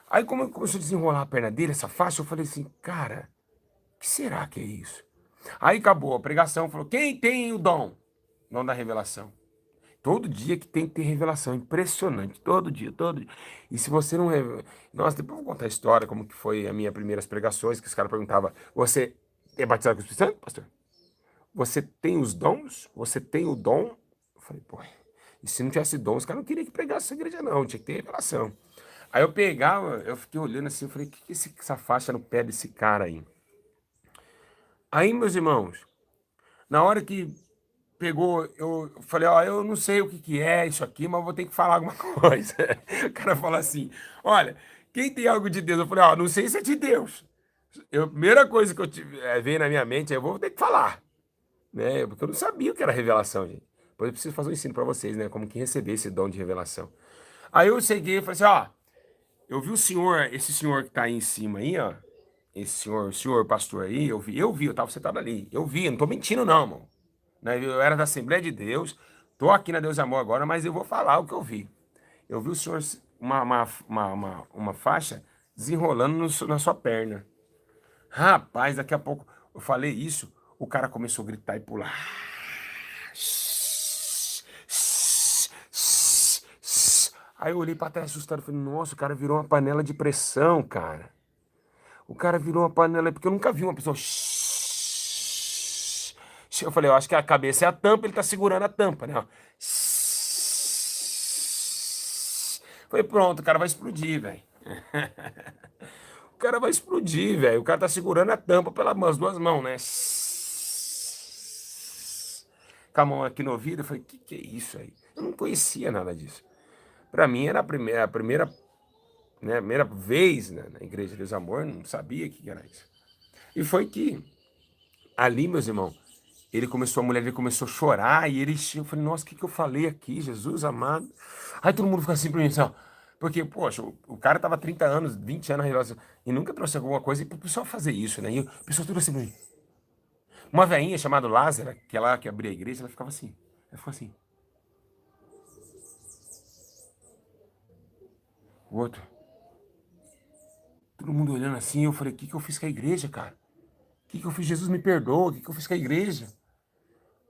Aí como começou a desenrolar a perna dele, essa faixa, eu falei assim, cara, o que será que é isso? Aí acabou a pregação, falou, quem tem o dom? Dom da revelação. Todo dia que tem que ter revelação, impressionante, todo dia, todo dia. E se você não... Nossa, depois eu vou contar a história, como que foi as minhas primeiras pregações, que os caras perguntavam, você é batizado com o Espírito Santo, pastor? Você tem os dons? Você tem o dom? Eu falei, pô, e se não tivesse dom, os caras não queriam que pregasse essa igreja não, tinha que ter revelação. Aí eu pegava, eu fiquei olhando assim, eu falei, o que é essa faixa no pé desse cara aí? Aí, meus irmãos, na hora que pegou, eu falei, ó, eu não sei o que que é isso aqui, mas vou ter que falar alguma coisa. O cara falou assim, olha, quem tem algo de Deus? Eu falei, ó, não sei se é de Deus. A primeira coisa que veio na minha mente é, eu vou ter que falar, né? Porque eu não sabia o que era revelação, gente. Depois eu preciso fazer um ensino para vocês, né? Como que receber esse dom de revelação. Aí eu cheguei e falei assim, ó, eu vi o senhor, esse senhor que tá aí em cima aí, ó, esse senhor, o senhor pastor aí, eu tava sentado ali, eu vi, eu não tô mentindo não, mano. Né? Eu era da Assembleia de Deus, tô aqui na Deus e Amor agora, mas eu vou falar o que eu vi. Eu vi o senhor, uma faixa desenrolando na sua perna. Rapaz, daqui a pouco eu falei isso, o cara começou a gritar e pular. Aí eu olhei pra trás assustado e falei, nossa, o cara virou uma panela de pressão, cara. O cara virou uma panela, porque eu nunca vi uma pessoa. Eu falei, eu acho que a cabeça é a tampa, ele tá segurando a tampa, né? Ó. Falei, pronto, o cara vai explodir, velho. O cara vai explodir, velho. O cara tá segurando a tampa pelas duas mãos, né? Com a mão aqui no ouvido, eu falei, que é isso aí? Eu não conhecia nada disso. Pra mim era a primeira, né, primeira vez, né, na Igreja de Deus e Amor, não sabia o que era isso. E foi que ali, meus irmãos, a mulher dele começou a chorar e eu falei, nossa, o que eu falei aqui, Jesus amado? Aí todo mundo fica assim pra mim, assim, ó, porque, poxa, o cara tava 30 anos, 20 anos na relação e nunca trouxe alguma coisa e pro pessoal fazer isso, né? E o pessoal tudo assim pra mim. Uma veinha chamada Lázara, que é lá que abria a igreja, ela ficava assim. Ela ficou assim. O outro, todo mundo olhando assim, eu falei, o que eu fiz com a igreja, cara? O que eu fiz? Jesus me perdoa, o que eu fiz com a igreja?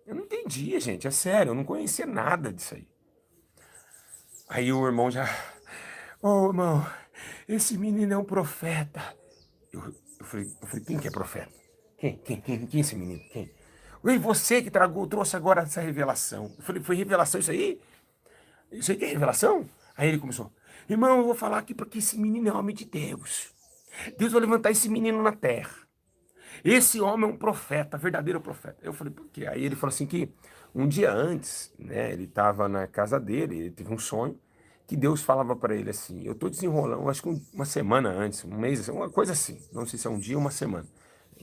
Eu não entendia, gente, é sério, eu não conhecia nada disso aí. Aí o irmão já, ô irmão, esse menino é um profeta. Eu falei, quem que é profeta? Quem é esse menino? Quem? E você que trouxe agora essa revelação. Eu falei, foi revelação isso aí? Isso aí que é revelação? Aí ele começou, irmão, eu vou falar aqui porque esse menino é homem de Deus. Deus vai levantar esse menino na terra. Esse homem é um profeta, verdadeiro profeta. Eu falei, por quê? Aí ele falou assim que um dia antes, né, ele estava na casa dele, ele teve um sonho, que Deus falava para ele assim, eu estou desenrolando, acho que uma semana antes, um mês, uma coisa assim, não sei se é um dia ou uma semana,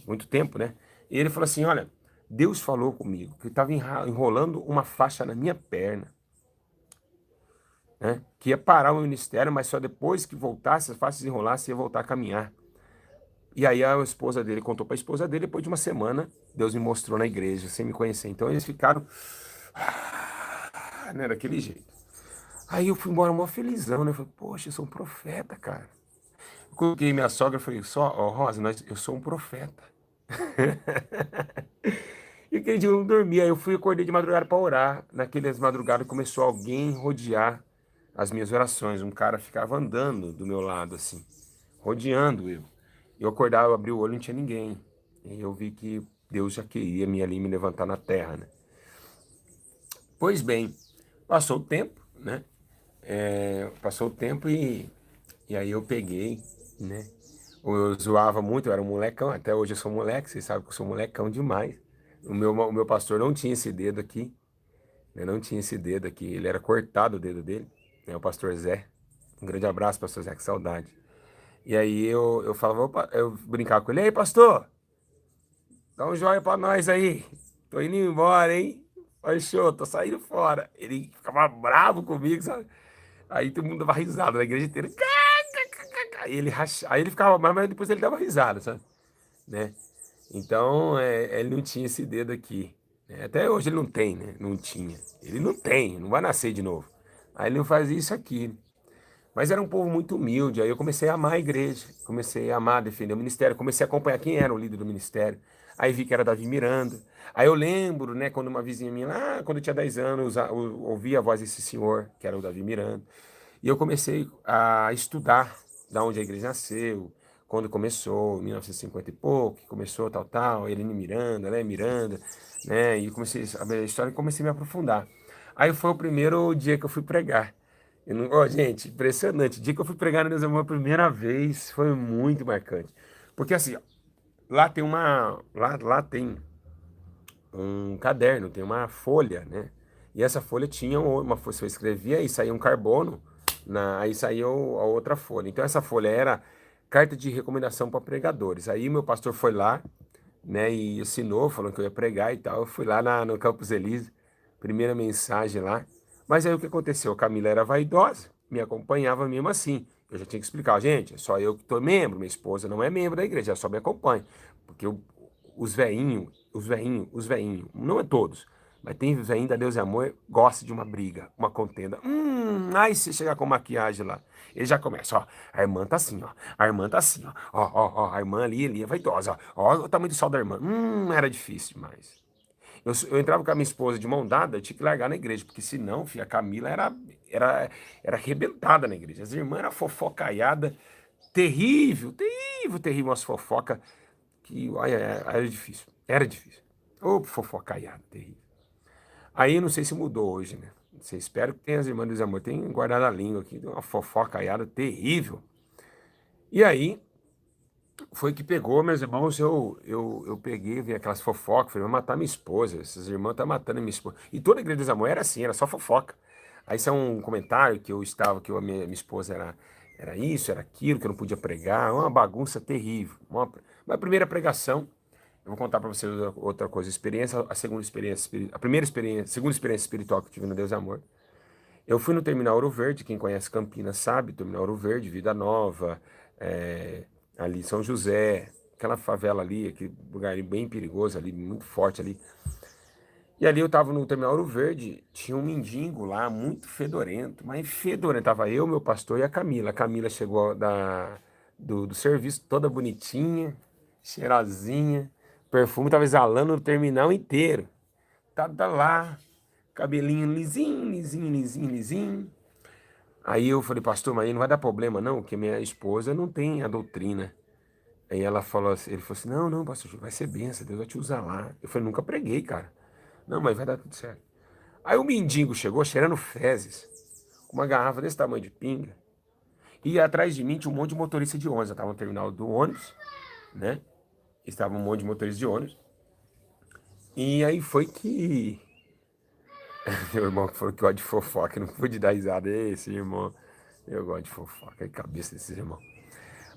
muito tempo, né? E ele falou assim, olha, Deus falou comigo que estava enrolando uma faixa na minha perna, né? Que ia parar o ministério, mas só depois que voltasse, as faixas desenrolasse, ia voltar a caminhar. E aí a esposa dele contou para a esposa dele, depois de uma semana, Deus me mostrou na igreja, sem me conhecer. Então eles ficaram, né, daquele jeito. Aí eu fui embora mó felizão, né? Eu falei, poxa, eu sou um profeta, cara. Eu coloquei minha sogra e falei, Rosa, eu sou um profeta. E aquele dia eu não dormi, aí eu fui acordei de madrugada para orar. Naquelas madrugadas começou alguém rodear as minhas orações. Um cara ficava andando do meu lado, assim, rodeando eu. Eu acordava, eu abri o olho, não tinha ninguém. E eu vi que Deus já queria me ali me levantar na terra, né? Pois bem, passou o tempo, né? Passou o tempo e aí eu peguei, né? Eu zoava muito, eu era um molecão, até hoje eu sou moleque, vocês sabem que eu sou molecão demais. O meu pastor não tinha esse dedo aqui, né? Não tinha esse dedo aqui, ele era cortado o dedo dele, né? O pastor Zé. Um grande abraço, pastor Zé, que saudade. E aí eu falava, opa, eu brincava com ele, ei, pastor, dá um joinha pra nós aí. Tô indo embora, hein? Falei, show, tô saindo fora. Ele ficava bravo comigo, sabe? Aí todo mundo dava risada na igreja inteira. Aí ele, aí ele ficava, mas depois ele dava risada, sabe? Né? Então, ele não tinha esse dedo aqui, né? Até hoje ele não tem, né? Não tinha. Ele não tem, não vai nascer de novo. Aí ele não fazia isso aqui. Mas era um povo muito humilde. Aí eu comecei a amar a igreja, comecei a amar, defender o ministério, comecei a acompanhar quem era o líder do ministério. Aí vi que era Davi Miranda. Aí eu lembro, né, quando uma vizinha minha, lá, quando eu tinha 10 anos, ouvia a voz desse senhor, que era o Davi Miranda. E eu comecei a estudar da onde a igreja nasceu, quando começou, em 1950 e pouco, que começou tal, tal, Eline Miranda, né, Miranda, né, e eu comecei a ver a história e comecei a me aprofundar. Aí foi o primeiro dia que eu fui pregar. Eu não, ó, gente, impressionante. O dia que eu fui pregar na Deus Amor a primeira vez foi muito marcante. Porque assim, ó, lá tem um caderno, tem uma folha, né? E essa folha tinha uma folha, você escrevia e saía um carbono, aí saía a outra folha. Então essa folha era carta de recomendação para pregadores. Aí meu pastor foi lá, né, e assinou, falou que eu ia pregar e tal. Eu fui lá no Campos Elíseos, primeira mensagem lá. Mas aí o que aconteceu? A Camila era vaidosa, me acompanhava mesmo assim. Eu já tinha que explicar, gente, é só eu que tô membro, minha esposa não é membro da igreja, ela só me acompanha. Porque os veinhos, não é todos, mas tem veinho da Deus e Amor, gosta de uma briga, uma contenda. Aí você chega com maquiagem lá, ele já começa, ó, a irmã tá assim, ó, a irmã tá assim, ó, a irmã ali é vaidosa, ó o tamanho do sol da irmã. Era difícil demais. Eu entrava com a minha esposa de mão dada, eu tinha que largar na igreja, porque senão, filha, a Camila era arrebentada na igreja. As irmãs eram fofocaiada, terrível, terrível, terrível, umas fofoca que, olha, era difícil, era difícil. Ô, fofocaiada, terrível. Aí, não sei se mudou hoje, né? Não sei, espero que tenha as irmãs do amor, tem guardado a língua aqui, uma fofocaiada terrível. E aí, foi que pegou, meus irmãos, eu peguei, vi aquelas fofocas, falei, vou matar minha esposa, essas irmãs estão matando minha esposa. E toda a igreja dos amor era assim, era só fofoca. Aí isso é um comentário que eu estava, que a minha esposa era isso, era aquilo, que eu não podia pregar, uma bagunça terrível. Uma primeira pregação, eu vou contar para vocês outra coisa, experiência, a segunda experiência, a primeira experiência, a segunda experiência espiritual que eu tive no Deus e Amor. Eu fui no Terminal Ouro Verde, quem conhece Campinas sabe, Terminal Ouro Verde, Vida Nova, é, ali São José, aquela favela ali, aquele lugar ali bem perigoso ali, muito forte ali. E ali eu tava no Terminal Ouro Verde, tinha um mendigo lá, muito fedorento, mas fedorento. Tava eu, meu pastor e a Camila. A Camila chegou do serviço toda bonitinha, cheirosinha, perfume tava exalando no terminal inteiro. Tava lá, cabelinho lisinho, lisinho, lisinho, lisinho. Aí eu falei, pastor, mas aí não vai dar problema não, porque minha esposa não tem a doutrina. Aí ela falou assim, ele falou assim, não, não, pastor, vai ser benção, Deus vai te usar lá. Eu falei, nunca preguei, cara. Não, mas vai dar tudo certo. Aí o mendigo chegou cheirando fezes, com uma garrafa desse tamanho de pinga, e atrás de mim tinha um monte de motorista de ônibus. Eu estava no terminal do ônibus, né? Estava um monte de motoristas de ônibus. E aí foi que meu irmão que falou que gosta de fofoca, não pude dar risada. Esse irmão, eu gosto de fofoca, a cabeça desse irmão.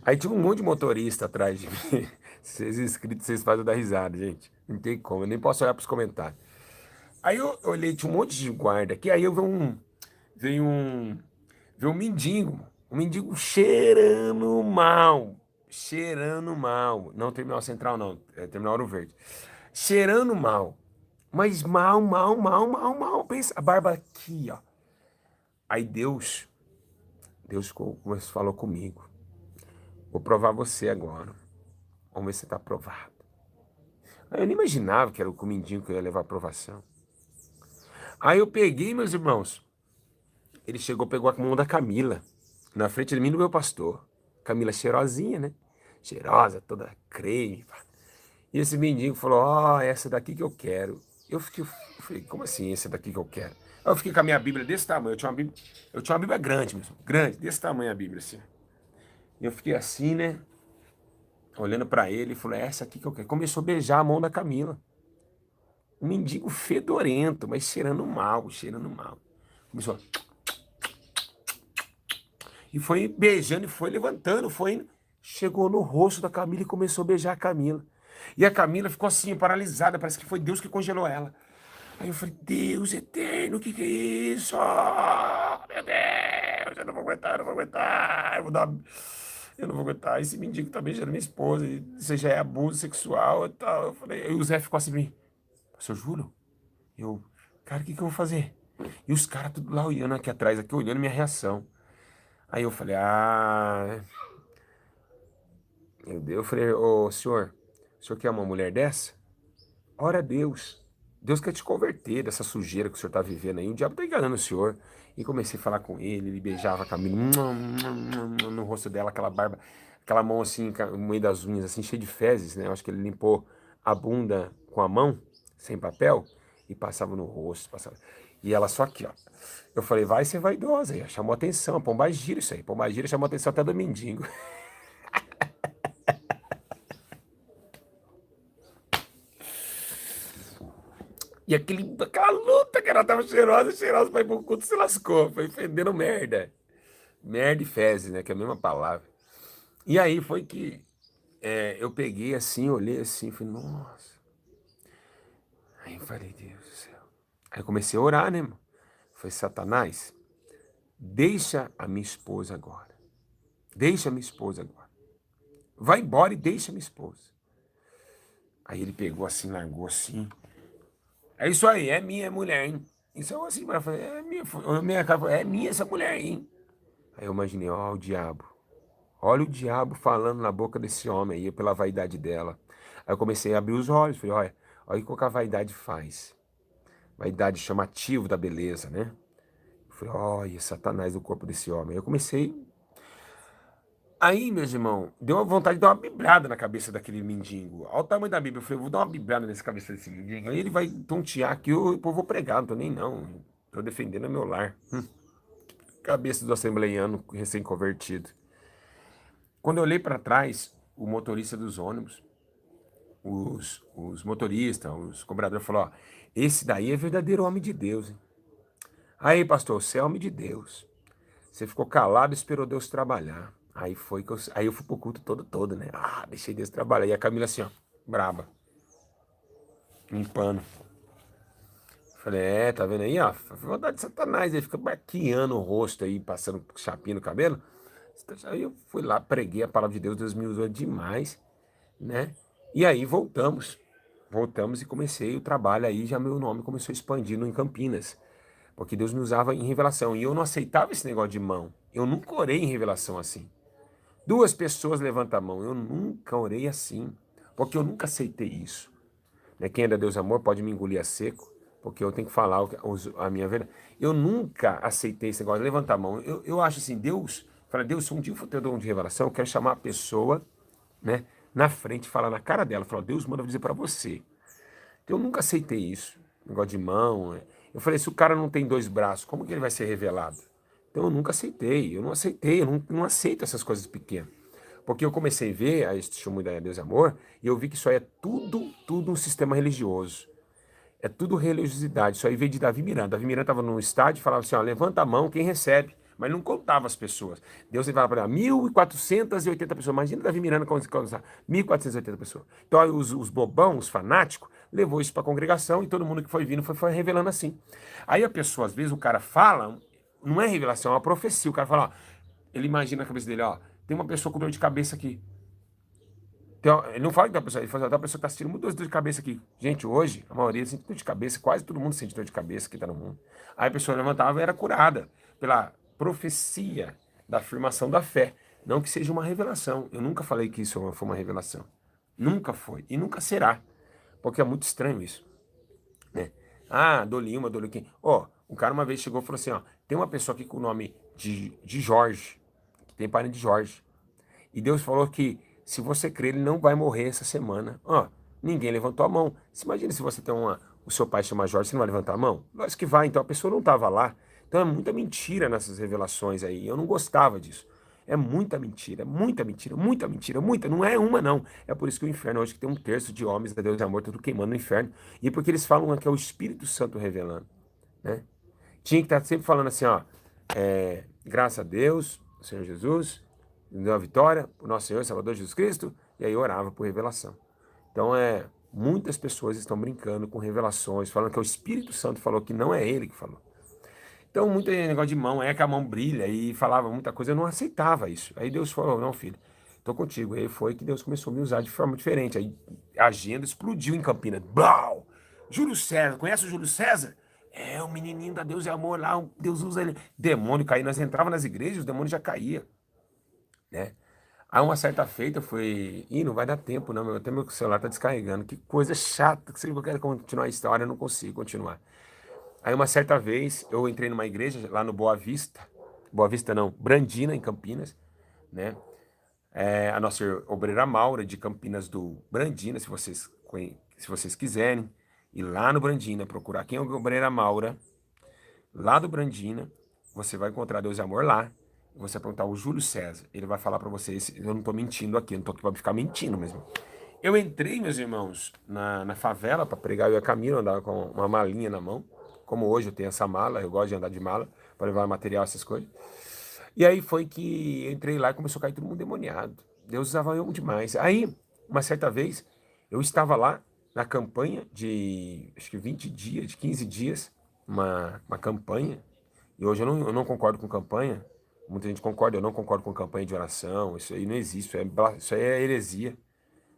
Aí tinha um monte de motorista atrás de mim. Vocês inscritos, vocês fazem dar risada, gente. Não tem como, eu nem posso olhar para os comentários. Aí eu olhei, tinha um monte de guarda aqui, aí eu veio um, veio um mendigo cheirando mal. Não Terminal Central não, é Terminal Ouro Verde. Cheirando mal, mas mal, mal, mal, mal, mal. Pensa, a barba aqui, ó. Aí Deus falou comigo. Vou provar você agora. Vamos ver se você tá aprovado. Aí eu nem imaginava que era o comidinho que eu ia levar aprovação. Aí eu peguei, meus irmãos. Ele chegou, pegou a mão da Camila, na frente de mim e do meu pastor. Camila cheirosinha, né? Cheirosa, toda creme. Pá. E esse mendigo falou, ó, essa daqui que eu quero. Eu falei, como assim, essa daqui que eu quero? Aí eu fiquei com a minha Bíblia desse tamanho. Eu tinha uma Bíblia grande mesmo, grande, desse tamanho a Bíblia, assim. E eu fiquei assim, né? Olhando pra ele e falou, é essa aqui que eu quero. Começou a beijar a mão da Camila. Um mendigo fedorento, mas cheirando mal, cheirando mal. Começou. E foi beijando, e foi levantando, foi indo. Chegou no rosto da Camila e começou a beijar a Camila. E a Camila ficou assim, paralisada, parece que foi Deus que congelou ela. Aí eu falei, Deus eterno, o que que é isso? Meu Deus, eu não vou aguentar, eu não vou aguentar. Eu não vou aguentar. Esse mendigo tá beijando minha esposa, isso já é abuso sexual e tal. Eu falei, aí o Zé ficou assim pra mim, pastor Júlio, eu, cara, o que que eu vou fazer? E os caras tudo lá olhando aqui atrás, aqui olhando minha reação. Aí eu falei, meu Deus, eu falei, ô senhor, o senhor quer uma mulher dessa? Ora a Deus. Deus quer te converter dessa sujeira que o senhor está vivendo aí. O diabo está enganando o senhor. E comecei a falar com ele, ele beijava a Camila no rosto dela, aquela barba, aquela mão assim, no meio das unhas, assim, cheia de fezes, né? Eu acho que ele limpou a bunda com a mão, sem papel, e passava no rosto, passava. E ela só aqui, ó. Eu falei, vai ser vaidosa. Aí chamou atenção, Pombagira isso aí. Pombagira chamou atenção até do mendigo. E aquela luta que ela tava cheirosa, cheirosa, vai pro culto, se lascou. Foi fedendo merda. Merda e fezes, né? Que é a mesma palavra. E aí foi que eu peguei assim, olhei assim, falei, nossa. Aí eu falei, Deus do céu. Aí eu comecei a orar, né, mano? Falei, Satanás, deixa a minha esposa agora. Deixa a minha esposa agora. Vai embora e deixa a minha esposa. Aí ele pegou assim, largou assim. É isso aí, é minha mulher, hein? Isso é assim, mas eu falei, minha cara falou, é minha essa mulher, hein? Aí eu imaginei, ó, o diabo. Olha o diabo falando na boca desse homem aí, pela vaidade dela. Aí eu comecei a abrir os olhos, falei, olha o que a vaidade faz. Vaidade chamativa da beleza, né? Eu falei, olha, Satanás do corpo desse homem. Aí eu comecei. Aí, meus irmãos, deu uma vontade de dar uma bibrada na cabeça daquele mendigo. Olha o tamanho da Bíblia. Eu falei, vou dar uma bibrada nessa cabeça desse mendigo. Aí ele vai tontear aqui, eu vou pregar, não tô nem não. Tô defendendo o meu lar. Cabeça do assembleiano recém-convertido. Quando eu olhei para trás, o motorista dos ônibus, os motoristas, os cobradores falaram, ó, esse daí é verdadeiro homem de Deus, hein? Aí, pastor, você é homem de Deus. Você ficou calado e esperou Deus trabalhar. Aí eu fui pro culto todo, né? Deixei Deus trabalhar. E a Camila assim, ó, braba, limpando. Falei, tá vendo aí, ó? Vontade de Satanás, aí fica maquiando o rosto aí, passando chapinha no cabelo. Aí eu fui lá, preguei a palavra de Deus, Deus me usou demais, né? E aí voltamos e comecei o trabalho aí, já meu nome começou a expandir em Campinas, porque Deus me usava em revelação, e eu não aceitava esse negócio de mão, eu nunca orei em revelação assim. Duas pessoas levantam a mão, eu nunca orei assim, porque eu nunca aceitei isso. Né? Quem é da Deus Amor pode me engolir a seco, porque eu tenho que falar a minha verdade. Eu nunca aceitei esse negócio de levantar a mão. Eu acho assim, Deus, fala, Deus, se um dia eu for ter dom de revelação, eu quero chamar a pessoa, né, na frente, falar na cara dela, falar, Deus manda dizer para você. Então, eu nunca aceitei isso, negócio de mão. Né? Eu falei, se o cara não tem dois braços, como que ele vai ser revelado? Então eu nunca aceitei, eu não aceito essas coisas pequenas. Porque eu comecei a ver a este testemunho da Deus e Amor, e eu vi que isso aí é tudo um sistema religioso. É tudo religiosidade. Isso aí veio de Davi Miranda. Davi Miranda estava num estádio e falava assim, ó, levanta a mão quem recebe. Mas não contava as pessoas. Deus falava para ela, 1.480 pessoas. Imagina Davi Miranda quando 1.480 pessoas. Então aí os bobão, os fanáticos, levou isso para a congregação e todo mundo que foi vindo foi revelando assim. Aí a pessoa, às vezes, o cara fala, não é revelação, é uma profecia. O cara fala, ó, ele imagina na cabeça dele, ó, tem uma pessoa com dor de cabeça aqui. Ele não fala que tem uma pessoa, ele fala, tem uma pessoa que está sentindo muita dor de cabeça aqui. Gente, hoje, a maioria sente dor de cabeça, quase todo mundo sente dor de cabeça que está no mundo. Aí a pessoa levantava e era curada pela profecia da afirmação da fé. Não que seja uma revelação. Eu nunca falei que isso foi uma revelação. Nunca foi. E nunca será. Porque é muito estranho isso. Né? Dou-lhe uma, dou-lhe quem. Um cara uma vez chegou e falou assim, ó, tem uma pessoa aqui com o nome de Jorge, que tem parente de Jorge. E Deus falou que se você crer, ele não vai morrer essa semana. Ninguém levantou a mão. Você imagina se você tem o seu pai chama Jorge, você não vai levantar a mão? Lógico que vai, então a pessoa não estava lá. Então é muita mentira nessas revelações aí. Eu não gostava disso. É muita mentira, muita mentira, muita mentira, muita. Não é uma, não. É por isso que o inferno hoje que tem 1/3 de homens da Deus e amor, tudo queimando no inferno. E porque eles falam que é o Espírito Santo revelando, né? Tinha que estar sempre falando assim, ó, graças a Deus, o Senhor Jesus, nos deu a vitória, o nosso Senhor e Salvador Jesus Cristo, e aí orava por revelação. Então, muitas pessoas estão brincando com revelações, falando que o Espírito Santo falou, que não é ele que falou. Então, muito negócio de mão, que a mão brilha, e falava muita coisa, eu não aceitava isso. Aí Deus falou, não, filho, tô contigo. Aí foi que Deus começou a me usar de forma diferente. Aí a agenda explodiu em Campinas. Blau! Júlio César, conhece o Júlio César? É, o menininho da Deus e Amor lá, Deus usa ele. Demônio caía, nós entrava nas igrejas, o demônio já caía, né? Aí uma certa feita foi, não vai dar tempo não, até meu celular tá descarregando, que coisa chata, que se eu quero continuar a história, eu não consigo continuar. Aí uma certa vez, eu entrei numa igreja lá no Boa Vista não, Brandina, em Campinas, né? A nossa obreira Maura, de Campinas do Brandina, se vocês quiserem, ir lá no Brandina, procurar quem é a obreira Maura, lá do Brandina, você vai encontrar Deus e Amor lá, e você vai perguntar o Júlio César, ele vai falar pra vocês, eu não tô mentindo aqui, eu não tô aqui pra ficar mentindo mesmo. Eu entrei, meus irmãos, na favela pra pregar, eu e a Camila, eu andava com uma malinha na mão, como hoje eu tenho essa mala, eu gosto de andar de mala, para levar material, essas coisas. E aí foi que eu entrei lá e começou a cair todo mundo demoniado. Deus usava eu demais. Aí, uma certa vez, eu estava lá na campanha de, acho que 20 dias, de 15 dias, uma campanha. E hoje eu não concordo com campanha. Muita gente concorda, eu não concordo com campanha de oração. Isso aí não existe, isso aí é heresia.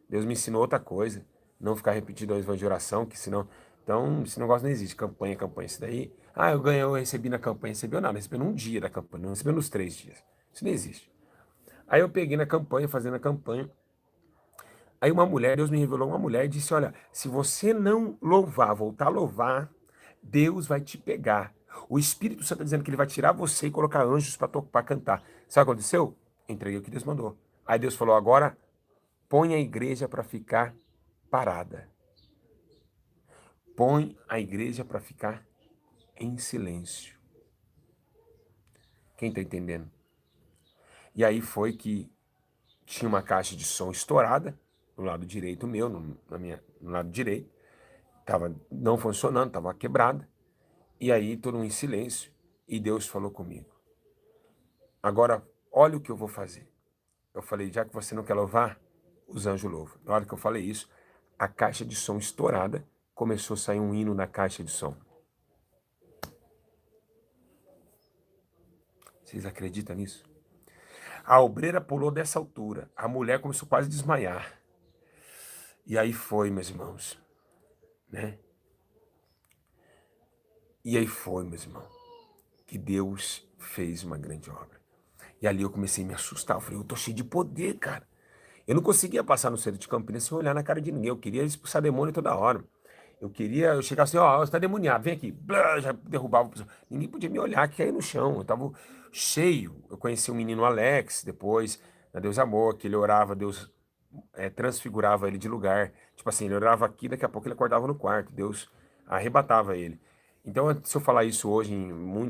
Deus me ensinou outra coisa. Não ficar repetindo a evangelho de oração, que senão... Então, esse negócio não existe. Campanha, campanha. Isso daí... eu ganhei, eu recebi na campanha. Recebeu nada, recebeu num dia da campanha. Não recebeu nos 3 dias. Isso não existe. Aí eu peguei na campanha, fazendo a campanha. Aí uma mulher, Deus me revelou uma mulher e disse, olha, se você não louvar, voltar a louvar, Deus vai te pegar. O Espírito Santo está dizendo que ele vai tirar você e colocar anjos para cantar. Sabe o que aconteceu? Entreguei o que Deus mandou. Aí Deus falou, agora põe a igreja para ficar parada. Põe a igreja para ficar em silêncio. Quem está entendendo? E aí foi que tinha uma caixa de som estourada no lado direito meu, no lado direito. Estava não funcionando, estava quebrada. E aí todo mundo em silêncio. E Deus falou comigo. Agora, olha o que eu vou fazer. Eu falei, já que você não quer louvar, os anjos louvam. Na hora que eu falei isso, a caixa de som estourada, começou a sair um hino na caixa de som. Vocês acreditam nisso? A obreira pulou dessa altura. A mulher começou quase a desmaiar. E aí foi, meus irmãos, né? E aí foi, meus irmãos, que Deus fez uma grande obra. E ali eu comecei a me assustar. Eu falei, eu tô cheio de poder, cara. Eu não conseguia passar no centro de Campinas sem olhar na cara de ninguém. Eu queria expulsar demônio toda hora. Eu chegava assim, ó, você tá demoniado, vem aqui. Blá, já derrubava. Ninguém podia me olhar, que caía no chão. Eu tava cheio. Eu conheci o menino Alex, depois, na Deus Amor, que ele orava, Deus transfigurava ele de lugar. Tipo assim, ele orava aqui, daqui a pouco ele acordava no quarto. Deus arrebatava ele. Então, se eu falar isso hoje,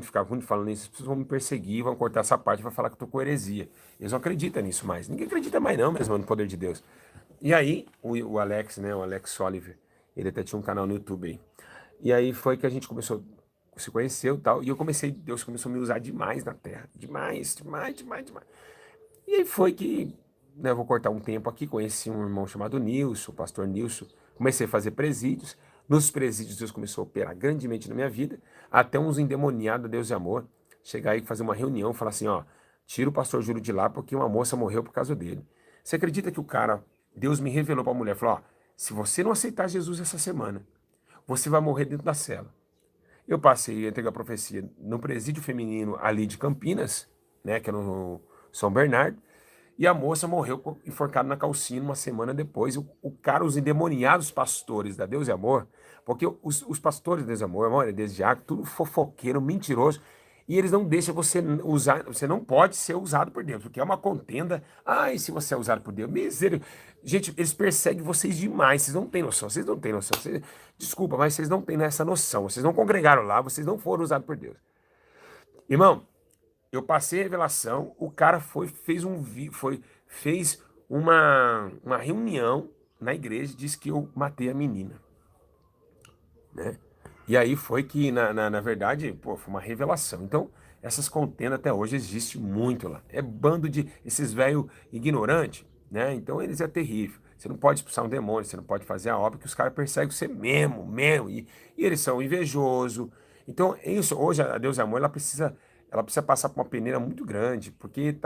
ficar muito falando isso, as pessoas vão me perseguir, vão cortar essa parte, vão falar que eu tô com heresia. Eles não acreditam nisso mais. Ninguém acredita mais não, mesmo no poder de Deus. E aí, o Alex, né, o Alex Oliver, ele até tinha um canal no YouTube aí. E aí foi que a gente começou, se conheceu e tal, e Deus começou a me usar demais na terra. Demais, demais, demais, demais. E aí foi que, né, eu vou cortar um tempo aqui, conheci um irmão chamado Nilson, o pastor Nilson, comecei a fazer presídios. Nos presídios Deus começou a operar grandemente na minha vida, até uns endemoniados, Deus e amor, chegar aí e fazer uma reunião, falar assim, ó, tira o pastor Júlio de lá porque uma moça morreu por causa dele. Você acredita que o cara, Deus me revelou para a mulher, falou, ó, se você não aceitar Jesus essa semana, você vai morrer dentro da cela. Eu passei a entregar a profecia no presídio feminino ali de Campinas, né, que é no São Bernardo, e a moça morreu enforcada na calcinha uma semana depois. O cara, os endemoniados pastores da Deus e Amor, porque os pastores da Deus e Amor, a maioria deles diácono, tudo fofoqueiro, mentiroso, e eles não deixam você usar, você não pode ser usado por Deus, porque é uma contenda. Ai, se você é usado por Deus, miséria. Gente, eles perseguem vocês demais, vocês não têm noção, vocês não têm noção. Desculpa, mas vocês não têm essa noção, vocês não congregaram lá, vocês não foram usados por Deus. Irmão, eu passei a revelação, o cara fez uma reunião na igreja, disse que eu matei a menina, né? E aí foi que, na verdade, pô, foi uma revelação. Então, essas contendas até hoje existem muito lá. É bando de esses velhos ignorantes, né? Então, eles é terrível. Você não pode expulsar um demônio, você não pode fazer a obra, que os caras perseguem você mesmo, mesmo. E eles são invejosos. Então, é isso, hoje a Deus é Amor, ela precisa passar por uma peneira muito grande, porque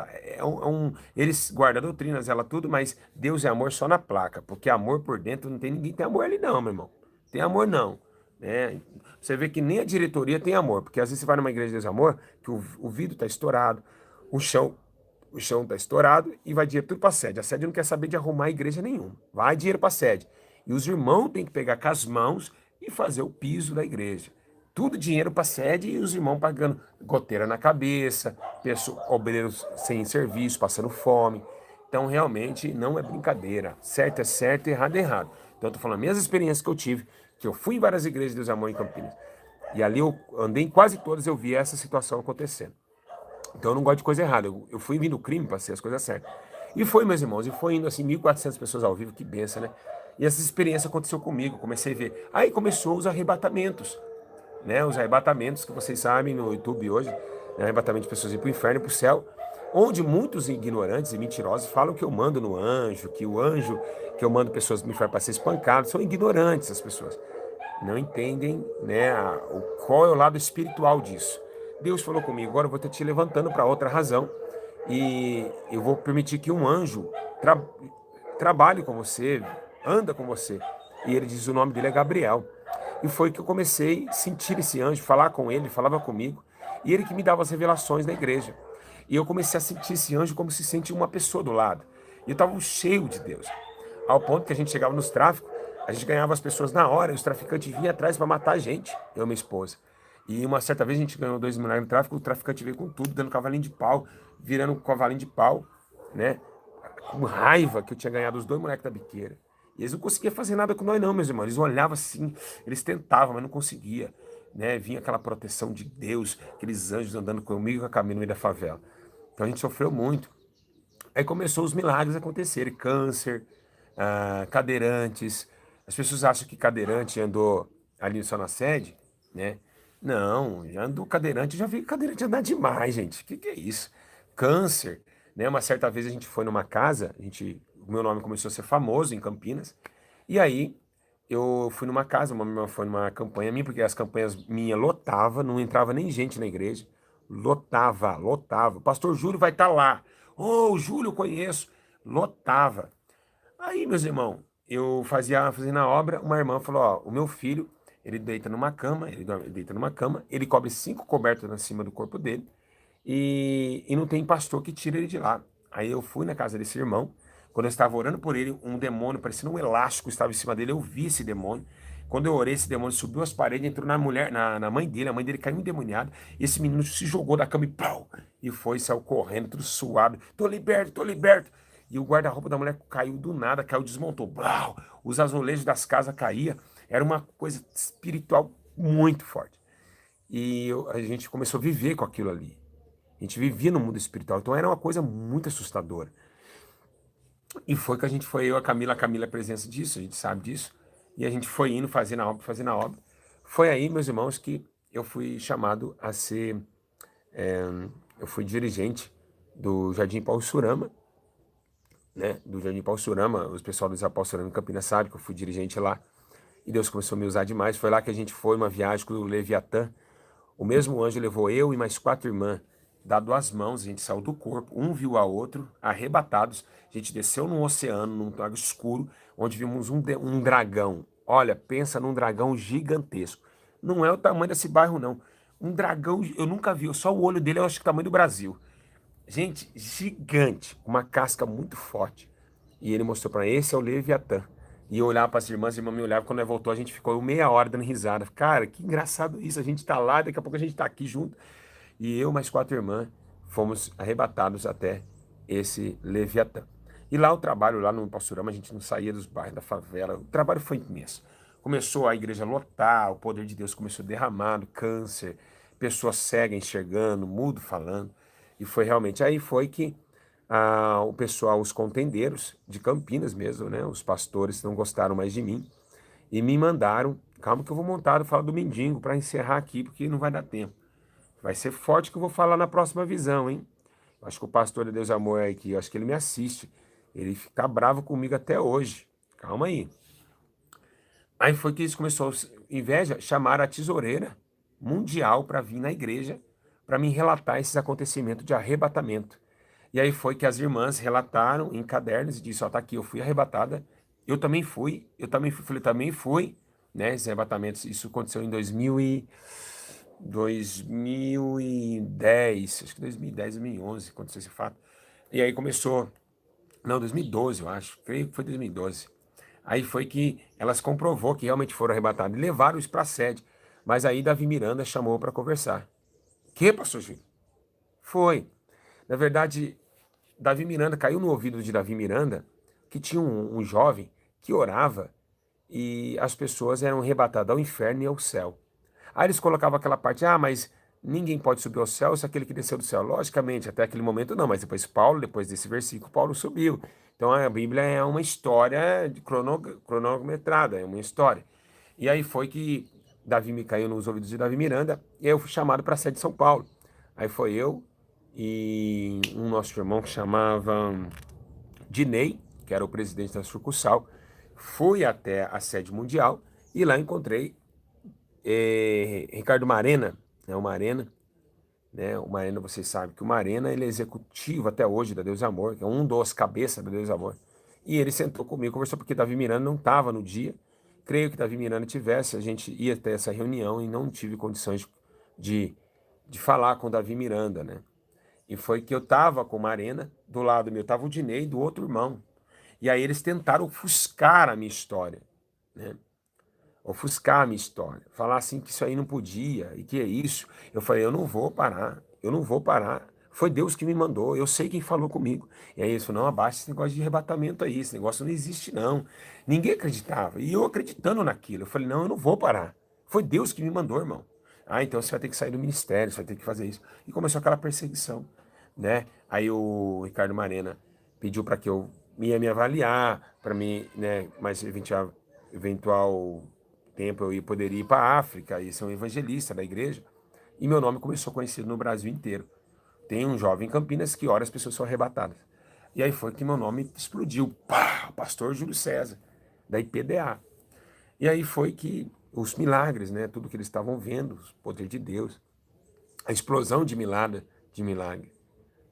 eles guardam doutrinas, ela tudo, mas Deus é amor só na placa, porque amor por dentro não tem ninguém tem amor ali não, meu irmão. Tem amor não, né? Você vê que nem a diretoria tem amor, porque às vezes você vai numa igreja de Deus é Amor, que o vidro tá estourado, o chão o chão tá estourado e vai dinheiro tudo para a sede. A sede não quer saber de arrumar igreja nenhuma. Vai dinheiro para a sede. E os irmãos têm que pegar com as mãos e fazer o piso da igreja. Tudo dinheiro para a sede e os irmãos pagando goteira na cabeça, obreiros sem serviço, passando fome. Então, realmente, não é brincadeira. Certo é certo, errado é errado. Então, eu tô falando minhas experiências que eu tive, que eu fui em várias igrejas de Deus e Amor em Campinas. E ali eu andei em quase todas, eu vi essa situação acontecendo. Então eu não gosto de coisa errada. Eu fui vindo crime para ser as coisas certas. E foi, meus irmãos, e foi indo assim, 1.400 pessoas ao vivo, que benção, né? E essa experiência aconteceu comigo, comecei a ver. Aí começou os arrebatamentos, né? Os arrebatamentos que vocês sabem no YouTube hoje, né? Arrebatamento de pessoas ir para o inferno e para o céu, onde muitos ignorantes e mentirosos falam que eu mando no anjo, que o anjo, que eu mando pessoas para o inferno para ser espancado. São ignorantes as pessoas. Não entendem, né, qual é o lado espiritual disso. Deus falou comigo, agora eu vou estar te levantando para outra razão e eu vou permitir que um anjo trabalhe com você, anda com você. E ele diz, o nome dele é Gabriel. E foi que eu comecei a sentir esse anjo, falar com ele, falava comigo, e ele que me dava as revelações da igreja. E eu comecei a sentir esse anjo como se sente uma pessoa do lado. E eu estava cheio de Deus. Ao ponto que a gente chegava nos tráficos, a gente ganhava as pessoas na hora, e os traficantes vinham atrás para matar a gente, eu e minha esposa. E uma certa vez a gente ganhou 2 milhões no tráfico, o traficante veio com tudo, dando cavalinho de pau, virando cavalinho de pau, né? Com raiva que eu tinha ganhado os 2 moleques da biqueira. E eles não conseguiam fazer nada com nós não, meus irmãos. Eles olhavam assim, eles tentavam, mas não conseguiam. Né? Vinha aquela proteção de Deus, aqueles anjos andando comigo com a caminho no meio da favela. Então a gente sofreu muito. Aí começou os milagres a acontecerem, câncer, cadeirantes. As pessoas acham que cadeirante andou ali só na sede, né? Não, já andou cadeirante, já vi cadeirante andar demais, gente. Que é isso? Câncer, né? Uma certa vez a gente foi numa casa, o meu nome começou a ser famoso em Campinas, e aí eu fui numa casa, uma irmã foi numa campanha minha, porque as campanhas minhas lotava, não entrava nem gente na igreja. Lotava, lotava. O pastor Júlio vai estar lá. Ô, o Júlio eu conheço. Lotava. Aí, meus irmãos, eu fazendo a obra, uma irmã falou, ó, o meu filho, ele deita numa cama, ele deita numa cama, ele cobre 5 cobertas em cima do corpo dele, e não tem pastor que tira ele de lá. Aí eu fui na casa desse irmão, quando eu estava orando por ele, um demônio, parecendo um elástico, estava em cima dele, eu vi esse demônio. Quando eu orei, esse demônio subiu as paredes, entrou na mulher, na mãe dele, a mãe dele caiu endemoniada, e esse menino se jogou da cama e pau, e foi, saiu correndo, tudo suado, tô liberto, tô liberto. E o guarda-roupa da mulher caiu do nada, caiu, desmontou, blau, os azulejos das casas caíam, era uma coisa espiritual muito forte. E a gente começou a viver com aquilo ali. A gente vivia no mundo espiritual, então era uma coisa muito assustadora. E foi que a gente foi, eu, a Camila é presença disso, a gente sabe disso. E a gente foi indo, fazendo a obra, fazendo a obra. Foi aí, meus irmãos, que eu fui chamado a ser, eu fui dirigente do Jardim Paulo Surama, né? Do Jardim Paulo Surama, os pessoal do Paulo Surama em Campinas sabe que eu fui dirigente lá. E Deus começou a me usar demais. Foi lá que a gente foi uma viagem com o Leviatã. O mesmo anjo levou eu e mais 4 irmãs, dado as mãos, a gente saiu do corpo, um viu a outro, arrebatados. A gente desceu num oceano, num lago escuro, onde vimos um dragão. Olha, pensa num dragão gigantesco. Não é o tamanho desse bairro, não. Um dragão, eu nunca vi, só o olho dele eu acho que é o tamanho do Brasil. Gente, gigante, uma casca muito forte. E ele mostrou para esse é o Leviatã. E eu olhava para as irmãs me olhavam. Quando ele voltou, a gente ficou meia hora dando risada. Cara, que engraçado isso. A gente tá lá, daqui a pouco a gente tá aqui junto. E eu, mais 4 irmãs, fomos arrebatados até esse Leviatã. E lá o trabalho, lá no Pastorama, a gente não saía dos bairros, da favela. O trabalho foi imenso. Começou a igreja a lotar, o poder de Deus começou a derramar, câncer, pessoas cegas enxergando, mudo falando. E foi realmente aí foi que o pessoal, os contendeiros de Campinas mesmo, né? Os pastores não gostaram mais de mim e me mandaram. Calma que eu vou montar, eu falo do mendigo para encerrar aqui, porque não vai dar tempo. Vai ser forte que eu vou falar na próxima visão, hein? Eu acho que o pastor de Deus Amor é aqui, eu acho que ele me assiste. Ele fica bravo comigo até hoje. Calma aí. Aí foi que eles começou, inveja, chamar a tesoureira mundial para vir na igreja para me relatar esses acontecimentos de arrebatamento. E aí foi que as irmãs relataram em cadernos e disse, ó, tá aqui, eu fui arrebatada, eu também fui, falei, também fui, né, esses arrebatamentos, isso aconteceu em 2010, acho que 2010, 2011, aconteceu esse fato. E aí começou, não, 2012, eu acho, creio que foi 2012. Aí foi que elas comprovou que realmente foram arrebatadas e levaram isso para a sede. Mas aí Davi Miranda chamou para conversar. Que, pastor Júlio? Foi. Na verdade, Davi Miranda caiu no ouvido de Davi Miranda que tinha um jovem que orava e as pessoas eram arrebatadas ao inferno e ao céu. Aí eles colocavam aquela parte, mas ninguém pode subir ao céu se aquele que desceu do céu. Logicamente, até aquele momento não, mas depois Paulo, depois desse versículo, Paulo subiu. Então a Bíblia é uma história cronometrada, é uma história. E aí foi que Davi me caiu nos ouvidos de Davi Miranda e eu fui chamado para a sede de São Paulo. Aí foi eu e um nosso irmão que chamava Dinei, que era o presidente da sucursal, fui até a sede mundial e lá encontrei Ricardo Marena, né, o Marena, né? O Marena, vocês sabem que o Marena ele é executivo até hoje da Deus Amor, que é um dos cabeças da Deus Amor. E ele sentou comigo, conversou porque Davi Miranda não estava no dia. Creio que Davi Miranda tivesse, a gente ia ter essa reunião e não tive condições de falar com Davi Miranda, né? E foi que eu estava com o Marena, do lado meu estava o Dinei, do outro irmão. E aí eles tentaram ofuscar a minha história, né? Ofuscar a minha história, falar assim que isso aí não podia e que é isso. Eu falei, eu não vou parar, eu não vou parar. Foi Deus que me mandou, eu sei quem falou comigo. E aí isso não abaixa esse negócio de arrebatamento aí, esse negócio não existe não. Ninguém acreditava, e eu acreditando naquilo. Eu falei, não, eu não vou parar. Foi Deus que me mandou, irmão. Então você vai ter que sair do ministério, você vai ter que fazer isso. E começou aquela perseguição, né? Aí o Ricardo Marena pediu para que eu ia me avaliar, para mim, né, mais eventual tempo poderia ir para a África e ser um evangelista da igreja. E meu nome começou a conhecido no Brasil inteiro. Tem um jovem em Campinas que ora as pessoas são arrebatadas. E aí foi que meu nome explodiu. Pá, pastor Júlio César, da IPDA. E aí foi que os milagres, né, tudo que eles estavam vendo, o poder de Deus, a explosão de milagre,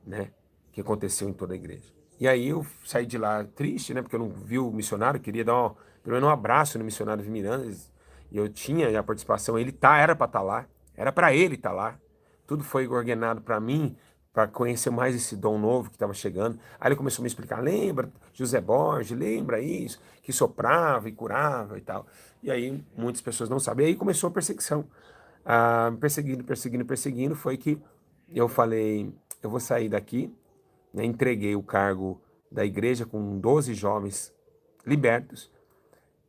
né, que aconteceu em toda a igreja. E aí eu saí de lá triste, né, porque eu não vi o missionário, queria dar pelo menos um abraço no missionário de Miranda, e eu tinha a participação, era para estar lá, era para ele estar lá. Tudo foi ordenado para mim, para conhecer mais esse dom novo que estava chegando. Aí ele começou a me explicar, lembra José Borges, lembra isso, que soprava e curava e tal. E aí muitas pessoas não sabem. E aí começou a perseguição. Perseguindo, foi que eu falei, eu vou sair daqui, né, entreguei o cargo da igreja com 12 jovens libertos,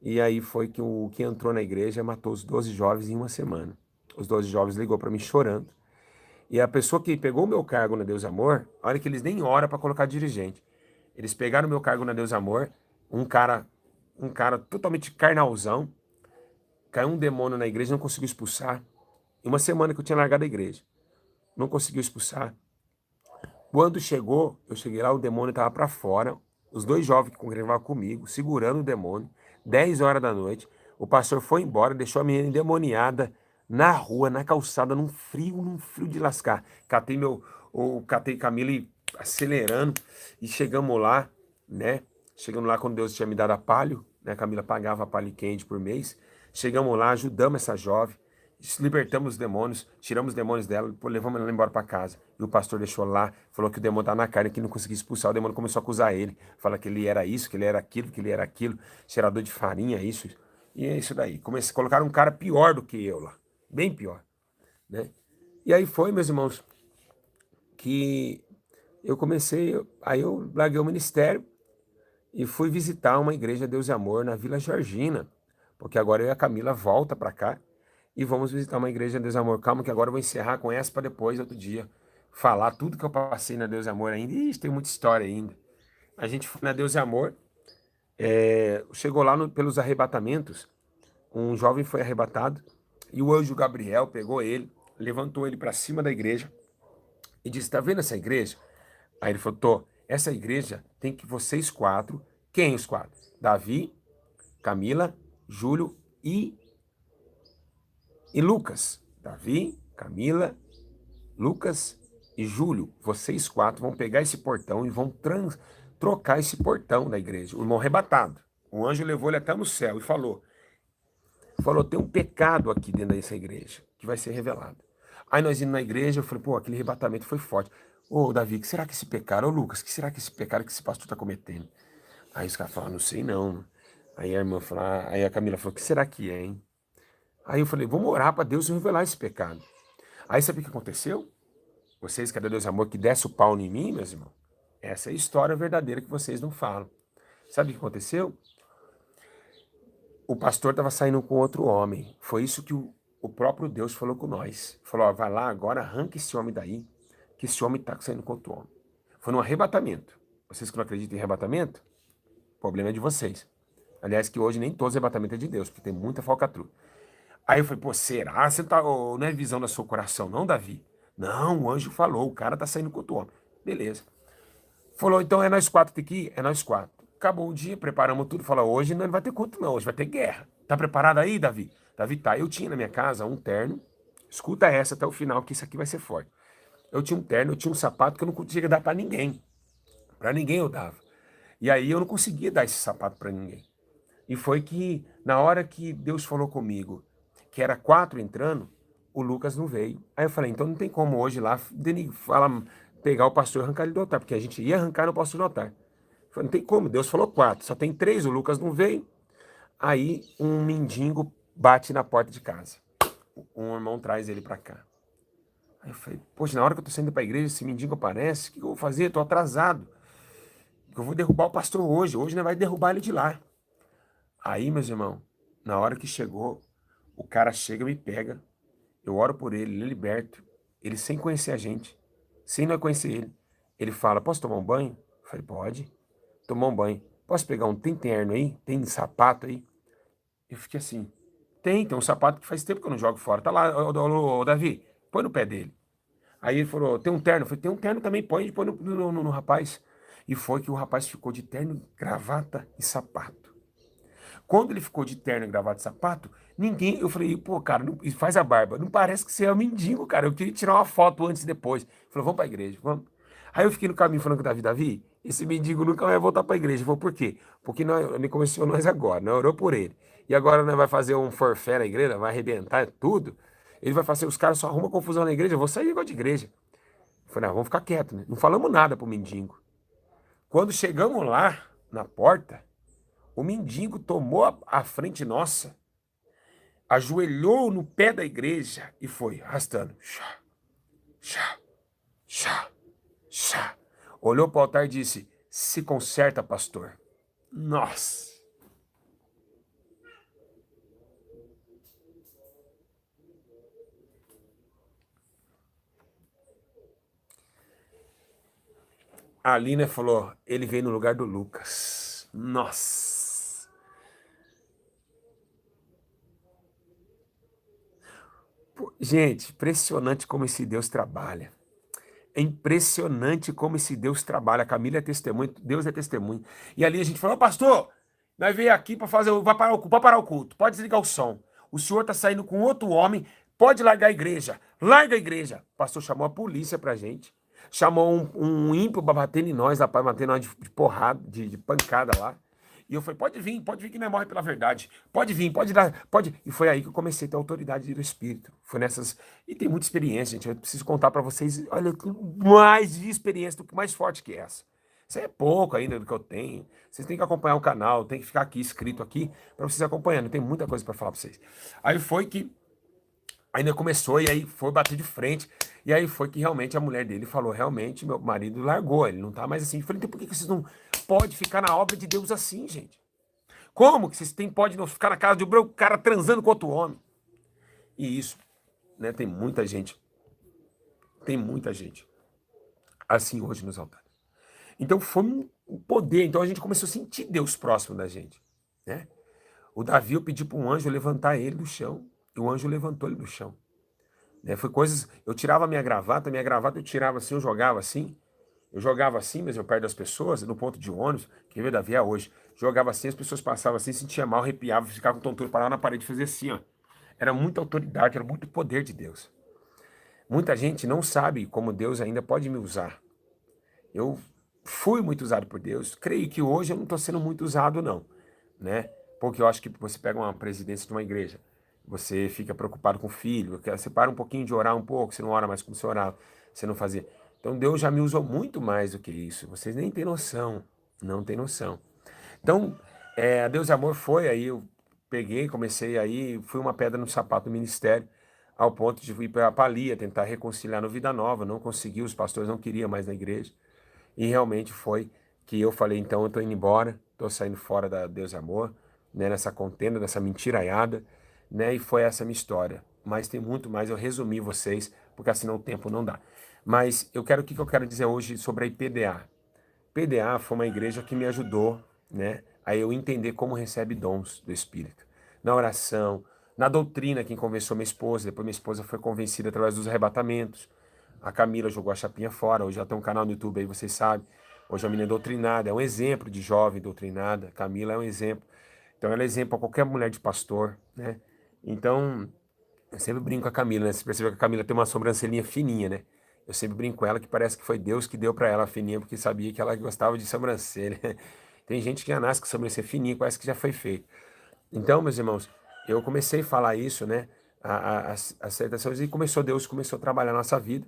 e aí foi que o que entrou na igreja matou os 12 jovens em uma semana. Os 12 jovens ligou para mim chorando. E a pessoa que pegou o meu cargo na Deus Amor, olha que eles nem oram para colocar dirigente. Eles pegaram o meu cargo na Deus Amor, um cara totalmente carnalzão, caiu um demônio na igreja, não conseguiu expulsar. Em uma semana que eu tinha largado a igreja, não conseguiu expulsar. Quando chegou, eu cheguei lá, o demônio estava para fora, os dois jovens que congregavam comigo, segurando o demônio, 10 horas da noite, o pastor foi embora, deixou a menina endemoniada na rua, na calçada, num frio de lascar. Catei Camila acelerando e chegamos lá, né? Chegamos lá quando Deus tinha me dado a palio, né? A Camila pagava a palio quente por mês. Chegamos lá, ajudamos essa jovem, libertamos os demônios, tiramos os demônios dela, levamos ela embora para casa. E o pastor deixou lá, falou que o demônio estava na carne, que não conseguia expulsar. O demônio começou a acusar ele, fala que ele era isso, que ele era aquilo, cheirador de farinha, isso. E é isso daí. Colocaram um cara pior do que eu lá, bem pior, né? E aí foi, meus irmãos, que eu comecei, aí eu larguei o ministério e fui visitar uma igreja Deus e Amor na Vila Georgina, porque agora eu e a Camila volta para cá e vamos visitar uma igreja Deus e Amor. Calma que agora eu vou encerrar com essa para depois, outro dia, falar tudo que eu passei na Deus e Amor ainda. Ixi, tem muita história ainda. A gente foi na Deus e Amor, chegou lá pelos arrebatamentos, um jovem foi arrebatado e o anjo Gabriel pegou ele, levantou ele para cima da igreja e disse: tá vendo essa igreja? Aí ele falou: tô, essa igreja tem que vocês quatro, quem os quatro? Davi, Camila, Júlio e Lucas. Davi, Camila, Lucas e Júlio, vocês quatro vão pegar esse portão e vão trocar esse portão da igreja. O irmão arrebatado. O anjo levou ele até no céu e falou, tem um pecado aqui dentro dessa igreja que vai ser revelado. Aí nós indo na igreja, eu falei, pô, aquele arrebatamento foi forte. Ô, Davi, que será que esse pecado? Ô, Lucas, que será que esse pecado que esse pastor está cometendo? Aí os caras falaram, não sei não. Aí a irmã falou, aí a Camila falou, o que será que é, hein? Aí eu falei, vamos orar para Deus revelar esse pecado. Aí sabe o que aconteceu? Vocês, cadê Deus amor, que desce o pau em mim, meus irmãos? Essa é a história verdadeira que vocês não falam. Sabe o que aconteceu? O pastor estava saindo com outro homem. Foi isso que o próprio Deus falou com nós. Falou, ó, vai lá agora, arranca esse homem daí, que esse homem está saindo com outro homem. Foi num arrebatamento. Vocês que não acreditam em arrebatamento, o problema é de vocês. Aliás, que hoje nem todos os arrebatamentos é de Deus, porque tem muita falcatrua. Aí eu falei, pô, será? Você tá, não é visão do seu coração, não, Davi? Não, o anjo falou, o cara tá saindo com outro homem. Beleza. Falou, então é nós quatro tem que ir? É nós quatro. Acabou o dia, preparamos tudo. Falou, hoje não vai ter culto não, hoje vai ter guerra. Tá preparado aí, Davi? Davi tá. Eu tinha na minha casa um terno. Escuta essa até o final, que isso aqui vai ser forte. Eu tinha um terno, eu tinha um sapato que eu não conseguia dar pra ninguém. Pra ninguém eu dava. E aí eu não conseguia dar esse sapato pra ninguém. E foi que, na hora que Deus falou comigo, que era 4 entrando, o Lucas não veio. Aí eu falei, então não tem como hoje lá pegar o pastor e arrancar ele do altar, porque a gente ia arrancar no pastor do altar. Eu falei, não tem como, Deus falou 4, só tem 3, o Lucas não veio. Aí um mendigo bate na porta de casa. Um irmão traz ele pra cá. Aí eu falei, poxa, na hora que eu tô saindo pra igreja, esse mendigo aparece, o que eu vou fazer? Eu tô atrasado. Eu vou derrubar o pastor hoje não vai derrubar ele de lá. Aí, meus irmãos, na hora que chegou, o cara chega e me pega, eu oro por ele, ele é liberto, ele sem conhecer a gente, sem nós conhecer ele. Ele fala, posso tomar um banho? Eu falei, pode. Tomar um banho. Posso pegar tem terno aí? Tem sapato aí? Eu fiquei assim, tem um sapato que faz tempo que eu não jogo fora. Tá lá, ô, Davi, põe no pé dele. Aí ele falou, tem um terno? Eu falei, tem um terno também, põe no rapaz. E foi que o rapaz ficou de terno, gravata e sapato. Quando ele ficou de terno, gravata e sapato, ninguém. Eu falei, pô, cara, faz a barba. Não parece que você é um mendigo, cara. Eu queria tirar uma foto antes e depois. Ele falou, vamos pra igreja, vamos. Aí eu fiquei no caminho falando com o Davi, esse mendigo nunca vai voltar pra igreja. Ele falou, por quê? Porque ele começou nós agora, nós orou por ele. E agora nós vai fazer um forfé na igreja, vai arrebentar tudo. Ele vai fazer, os caras só arrumam confusão na igreja, eu vou sair igual de igreja. Eu falei, não, vamos ficar quieto, né? Não falamos nada pro mendigo. Quando chegamos lá, na porta, o mendigo tomou a frente nossa, ajoelhou no pé da igreja e foi arrastando. Chá, chá, chá, chá. Olhou para o altar e disse, se conserta, pastor. Nossa. A Alina falou, ele veio no lugar do Lucas. Nossa. Pô, gente, impressionante como esse Deus trabalha. É impressionante como esse Deus trabalha. A Camila é testemunho, Deus é testemunho. E ali a gente falou, pastor, nós veio aqui para fazer, vai parar o culto, pode desligar o som. O senhor está saindo com outro homem, pode largar a igreja, larga a igreja. O pastor chamou a polícia pra gente, chamou um ímpio para bater em nós, lá, para bater em nós de porrada, de pancada lá. E eu falei, pode vir que não morre pela verdade. Pode vir, pode dar, pode. E foi aí que eu comecei a ter autoridade do Espírito. Foi nessas. E tem muita experiência, gente. Eu preciso contar para vocês, olha, mais de experiência do que mais forte que essa. Isso é pouco ainda do que eu tenho. Vocês têm que acompanhar o canal, tem que ficar aqui, inscrito aqui, para vocês acompanhando. Tem muita coisa para falar para vocês. Aí foi que ainda começou, e aí foi bater de frente. E aí foi que realmente a mulher dele falou, realmente, meu marido largou, ele não tá mais assim. Eu falei, então por que vocês não podem ficar na obra de Deus assim, gente? Como que vocês podem não ficar na casa de um cara transando com outro homem? E isso, né, tem muita gente assim hoje nos altares. Então foi um poder, então a gente começou a sentir Deus próximo da gente, né? O Davi, eu pedi para um anjo levantar ele do chão, e o anjo levantou ele do chão. Né? Foi coisas, eu tirava minha gravata eu tirava assim, eu jogava assim, mesmo perto das pessoas, no ponto de ônibus, que veio Davi é hoje, jogava assim, as pessoas passavam assim, sentia mal, arrepiava, ficava com tontura, parava na parede e fazia assim, ó. Era muita autoridade, era muito poder de Deus. Muita gente não sabe como Deus ainda pode me usar. Eu fui muito usado por Deus, creio que hoje eu não estou sendo muito usado não, né? Porque eu acho que você pega uma presidência de uma igreja, você fica preocupado com o filho, você para um pouquinho de orar um pouco, você não ora mais como você orava, você não fazia. Então Deus já me usou muito mais do que isso, vocês nem têm noção, não têm noção. Então, a Deus e Amor foi, aí eu peguei, comecei aí, fui uma pedra no sapato do ministério, ao ponto de ir para a Palia, tentar reconciliar no Vida Nova, não consegui, os pastores não queriam mais na igreja, e realmente foi que eu falei, então eu estou indo embora, estou saindo fora da Deus e Amor, né, nessa contenda, nessa mentiraiada, né, e foi essa minha história. Mas tem muito mais, eu resumi vocês, porque senão o tempo não dá. Mas o que eu quero dizer hoje sobre a IPDA? PDA foi uma igreja que me ajudou, né, a eu entender como recebe dons do Espírito. Na oração, na doutrina, quem convenceu minha esposa, depois minha esposa foi convencida através dos arrebatamentos. A Camila jogou a chapinha fora, hoje ela tem um canal no YouTube aí, vocês sabem. Hoje a menina é doutrinada, é um exemplo de jovem doutrinada. Camila é um exemplo. Então ela é exemplo a qualquer mulher de pastor, né? Então, eu sempre brinco com a Camila, né? Você percebeu que a Camila tem uma sobrancelhinha fininha, né? Eu sempre brinco com ela que parece que foi Deus que deu para ela a fininha, porque sabia que ela gostava de sobrancelha. Tem gente que já nasce com sobrancelha fininha, parece que já foi feito. Então, meus irmãos, eu comecei a falar isso, né? As certas e Deus começou a trabalhar na nossa vida.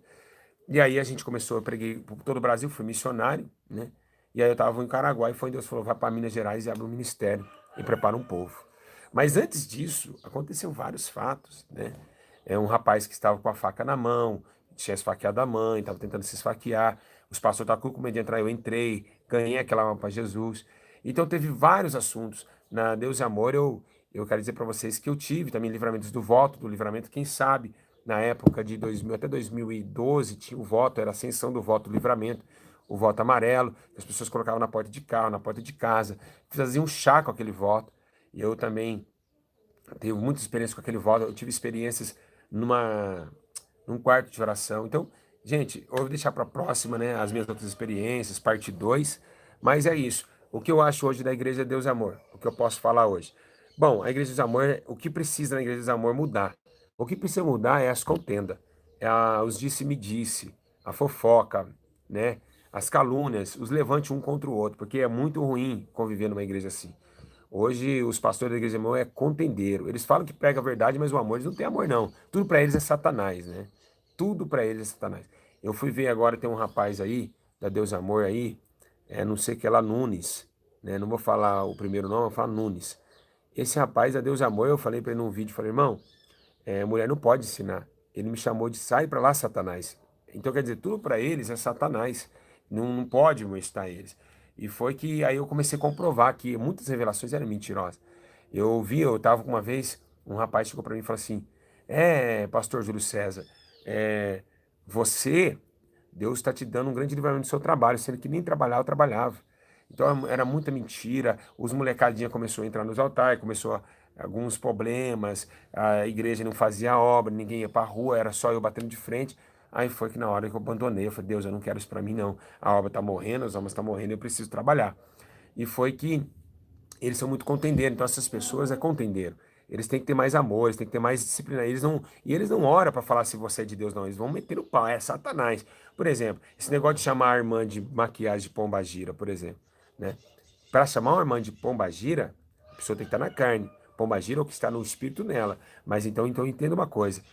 E aí a gente começou, eu preguei por todo o Brasil, fui missionário, né? E aí eu estava em Caraguá e foi Deus falou, vai para Minas Gerais e abre um ministério e prepara um povo. Mas antes disso, aconteceu vários fatos, né? É um rapaz que estava com a faca na mão, tinha esfaqueado a mãe, estava tentando se esfaquear. Os pastores estavam com medo de entrar, eu entrei, ganhei aquela alma para Jesus. Então teve vários assuntos. Na Deus e Amor, eu quero dizer para vocês que eu tive também livramentos do voto, do livramento, quem sabe, na época de 2000 até 2012, tinha o voto, era a ascensão do voto do livramento, o voto amarelo, que as pessoas colocavam na porta de carro, na porta de casa, faziam um chá com aquele voto. E eu também tive muita experiência com aquele voto, eu tive experiências num quarto de oração. Então, gente, eu vou deixar para a próxima, né, as minhas outras experiências, parte 2. Mas é isso. O que eu acho hoje da Igreja Deus e Amor? O que eu posso falar hoje? Bom, a Igreja Deus e Amor, o que precisa na Igreja Deus e Amor mudar? O que precisa mudar é as contendas, os disse-me-disse, a fofoca, né? As calúnias, os levante um contra o outro, porque é muito ruim conviver numa igreja assim. Hoje, os pastores da igreja irmão é contendeiro. Eles falam que prega a verdade, mas o amor, eles não têm amor, não. Tudo para eles é Satanás, né? Tudo para eles é Satanás. Eu fui ver agora, tem um rapaz aí, da Deus Amor aí, não sei que é lá, Nunes, né? Não vou falar o primeiro nome, vou falar Nunes. Esse rapaz, da Deus Amor, eu falei para ele num vídeo, falei, irmão, mulher não pode ensinar. Ele me chamou de sai para lá, Satanás. Então, quer dizer, tudo para eles é Satanás. Não pode molestar eles. E foi que aí eu comecei a comprovar que muitas revelações eram mentirosas. Eu estava com uma vez, um rapaz chegou para mim e falou assim, pastor Júlio César, é, você, Deus está te dando um grande livramento do seu trabalho, sendo que nem trabalhar eu trabalhava. Então era muita mentira, os molecadinha começou a entrar nos altares, alguns problemas, a igreja não fazia obra, ninguém ia para a rua, era só eu batendo de frente. Aí foi que na hora que eu abandonei, eu falei, Deus, eu não quero isso para mim não. A obra está morrendo, as almas estão morrendo, eu preciso trabalhar. E foi que eles são muito contendeiros, então essas pessoas é contendeiro. Eles têm que ter mais amor, eles têm que ter mais disciplina. Eles não oram para falar se você é de Deus, não. Eles vão meter o pau, é Satanás. Por exemplo, esse negócio de chamar a irmã de maquiagem de pombagira, por exemplo, né? Para chamar uma irmã de pombagira, a pessoa tem que estar na carne. Pombagira é o que está no espírito nela. Mas então entenda uma coisa.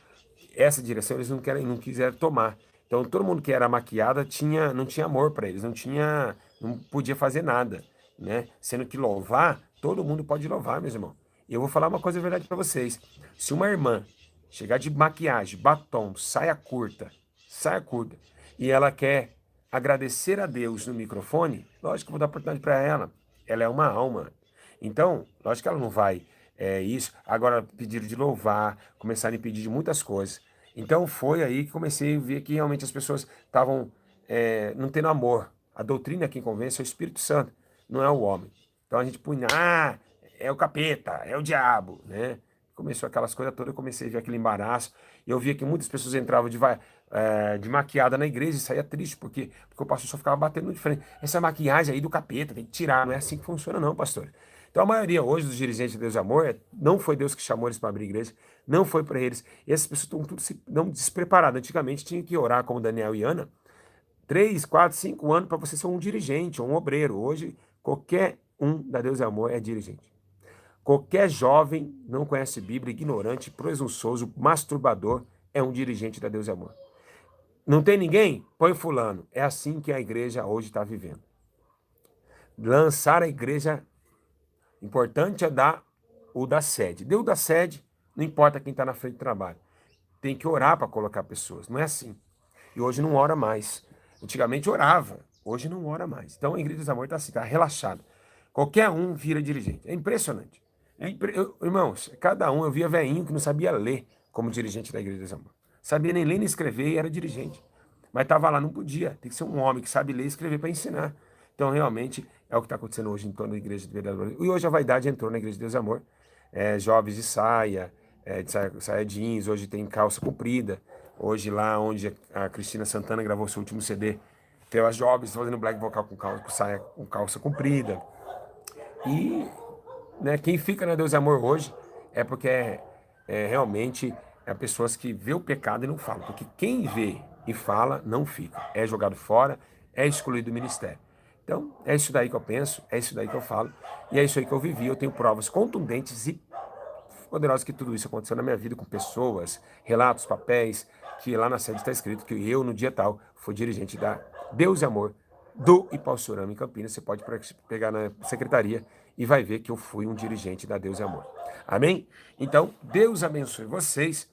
Essa direção eles não quiseram tomar. Então todo mundo que era maquiada não tinha amor para eles, não podia fazer nada, né? Sendo que louvar, todo mundo pode louvar, meus irmãos. E eu vou falar uma coisa verdade para vocês. Se uma irmã chegar de maquiagem, batom, saia curta, e ela quer agradecer a Deus no microfone, lógico que eu vou dar oportunidade para ela. Ela é uma alma. Então, lógico que ela não vai isso. Agora, pediram de louvar, começaram a pedir de muitas coisas. Então, foi aí que comecei a ver que realmente as pessoas estavam não tendo amor. A doutrina quem convence é o Espírito Santo, não é o homem. Então a gente punha, é o capeta, é o diabo, né? Começou aquelas coisas todas, eu comecei a ver aquele embaraço, e eu via que muitas pessoas entravam de maquiada na igreja e saía triste, porque o pastor só ficava batendo de frente. Essa maquiagem aí do capeta, tem que tirar, não é assim que funciona não, pastor. Então a maioria hoje dos dirigentes de Deus e Amor, não foi Deus que chamou eles para abrir igreja, não foi para eles, e essas pessoas estão tudo não despreparadas. Antigamente tinha que orar como Daniel e Ana, 3, 4, 5 anos para você ser um dirigente, um obreiro. Hoje, qualquer um da Deus e Amor é dirigente. Qualquer jovem não conhece Bíblia, ignorante, presunçoso, masturbador, é um dirigente da Deus e Amor. Não tem ninguém? Põe fulano. É assim que a igreja hoje está vivendo. Lançar a igreja, importante é dar o da sede. Deu o da sede, não importa quem está na frente do trabalho. Tem que orar para colocar pessoas. Não é assim. E hoje não ora mais. Antigamente orava, hoje não ora mais. Então a Igreja do Amor está assim, está relaxada. Qualquer um vira dirigente. É impressionante. Irmãos, cada um, eu via velhinho que não sabia ler como dirigente da Igreja do Amor. Sabia nem ler nem escrever e era dirigente. Mas estava lá, não podia. Tem que ser um homem que sabe ler e escrever para ensinar. Então realmente é o que está acontecendo hoje em torno da Igreja de Verdade. E hoje a vaidade entrou na Igreja de Deus e Amor. Jovens de saia, de saia jeans, hoje tem calça comprida. Hoje, lá onde a Cristina Santana gravou seu último CD, tem as jovens fazendo black vocal com calça comprida. E quem fica na Deus e Amor hoje é porque realmente pessoas que vê o pecado e não falam. Porque quem vê e fala, não fica. É jogado fora, é excluído do ministério. Então, é isso daí que eu penso, é isso daí que eu falo, e é isso aí que eu vivi. Eu tenho provas contundentes e poderosas que tudo isso aconteceu na minha vida, com pessoas, relatos, papéis, que lá na sede está escrito que eu, no dia tal, fui dirigente da Deus e Amor do Ipauçurama, em Campinas. Você pode pegar na secretaria e vai ver que eu fui um dirigente da Deus e Amor. Amém? Então, Deus abençoe vocês.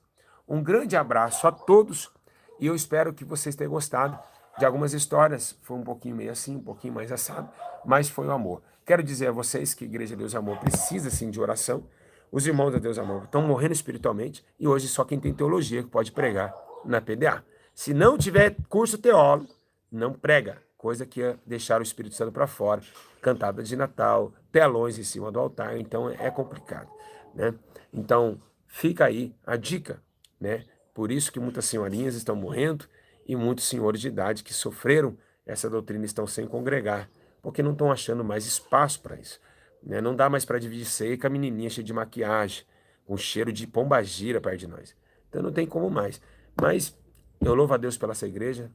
Um grande abraço a todos e eu espero que vocês tenham gostado de algumas histórias. Foi um pouquinho meio assim, um pouquinho mais assado, mas foi o amor. Quero dizer a vocês que a Igreja Deus e Amor precisa, sim, de oração. Os irmãos da Deus e Amor estão morrendo espiritualmente e hoje só quem tem teologia que pode pregar na PDA. Se não tiver curso teólogo, não prega, coisa que ia deixar o Espírito Santo para fora, cantada de Natal, telões em cima do altar, então é complicado, né? Então, fica aí a dica, né? Por isso que muitas senhorinhas estão morrendo e muitos senhores de idade que sofreram essa doutrina estão sem congregar, porque não estão achando mais espaço para isso, né? Não dá mais para dividir ceia com a menininha cheia de maquiagem, com cheiro de pombagira perto de nós. Então não tem como mais. Mas eu louvo a Deus pela essa igreja,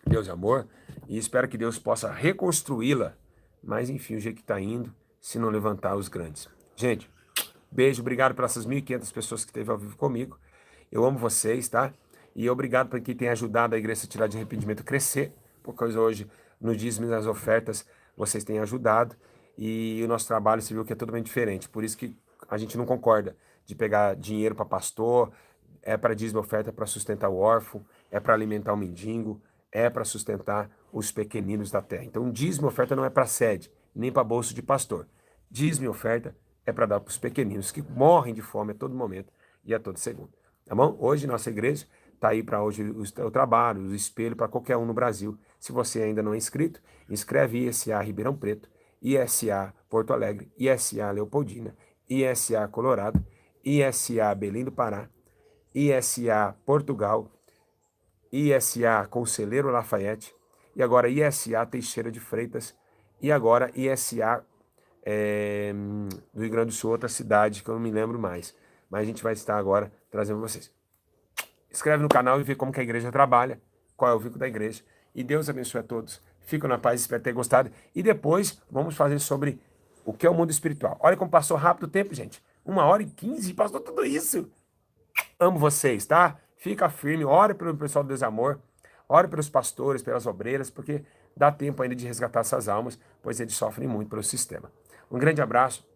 Deus é amor, e espero que Deus possa reconstruí-la. Mas enfim, o jeito que está indo, se não levantar os grandes. Gente, beijo, obrigado pelas 1.500 pessoas que esteve ao vivo comigo. Eu amo vocês, tá? E obrigado por quem tem ajudado a igreja a tirar de arrependimento crescer, porque hoje, no dízimo e nas ofertas, vocês têm ajudado. E o nosso trabalho, você viu que é totalmente diferente. Por isso que a gente não concorda de pegar dinheiro para pastor, é para dízimo e oferta para sustentar o órfão, é para alimentar o mendigo, é para sustentar os pequeninos da terra. Então, dízimo e oferta não é para sede, nem para bolso de pastor. Dízimo e oferta é para dar para os pequeninos que morrem de fome a todo momento e a todo segundo. Tá bom? Hoje, nossa igreja está aí para hoje o trabalho, o espelho para qualquer um no Brasil. Se você ainda não é inscrito, inscreve ISA Ribeirão Preto, ISA Porto Alegre, ISA Leopoldina, ISA Colorado, ISA Belém do Pará, ISA Portugal, ISA Conselheiro Lafayette, e agora ISA Teixeira de Freitas, e agora ISA do Rio Grande do Sul, outra cidade que eu não me lembro mais. Mas a gente vai estar agora trazendo vocês. Inscreve no canal e vê como que a igreja trabalha, qual é o vínculo da igreja. E Deus abençoe a todos. Fico na paz, espero ter gostado. E depois vamos fazer sobre o que é o mundo espiritual. Olha como passou rápido o tempo, gente. 1h15, passou tudo isso. Amo vocês, tá? Fica firme, ore pelo pessoal do Desamor, ore pelos pastores, pelas obreiras, porque dá tempo ainda de resgatar essas almas, pois eles sofrem muito pelo sistema. Um grande abraço,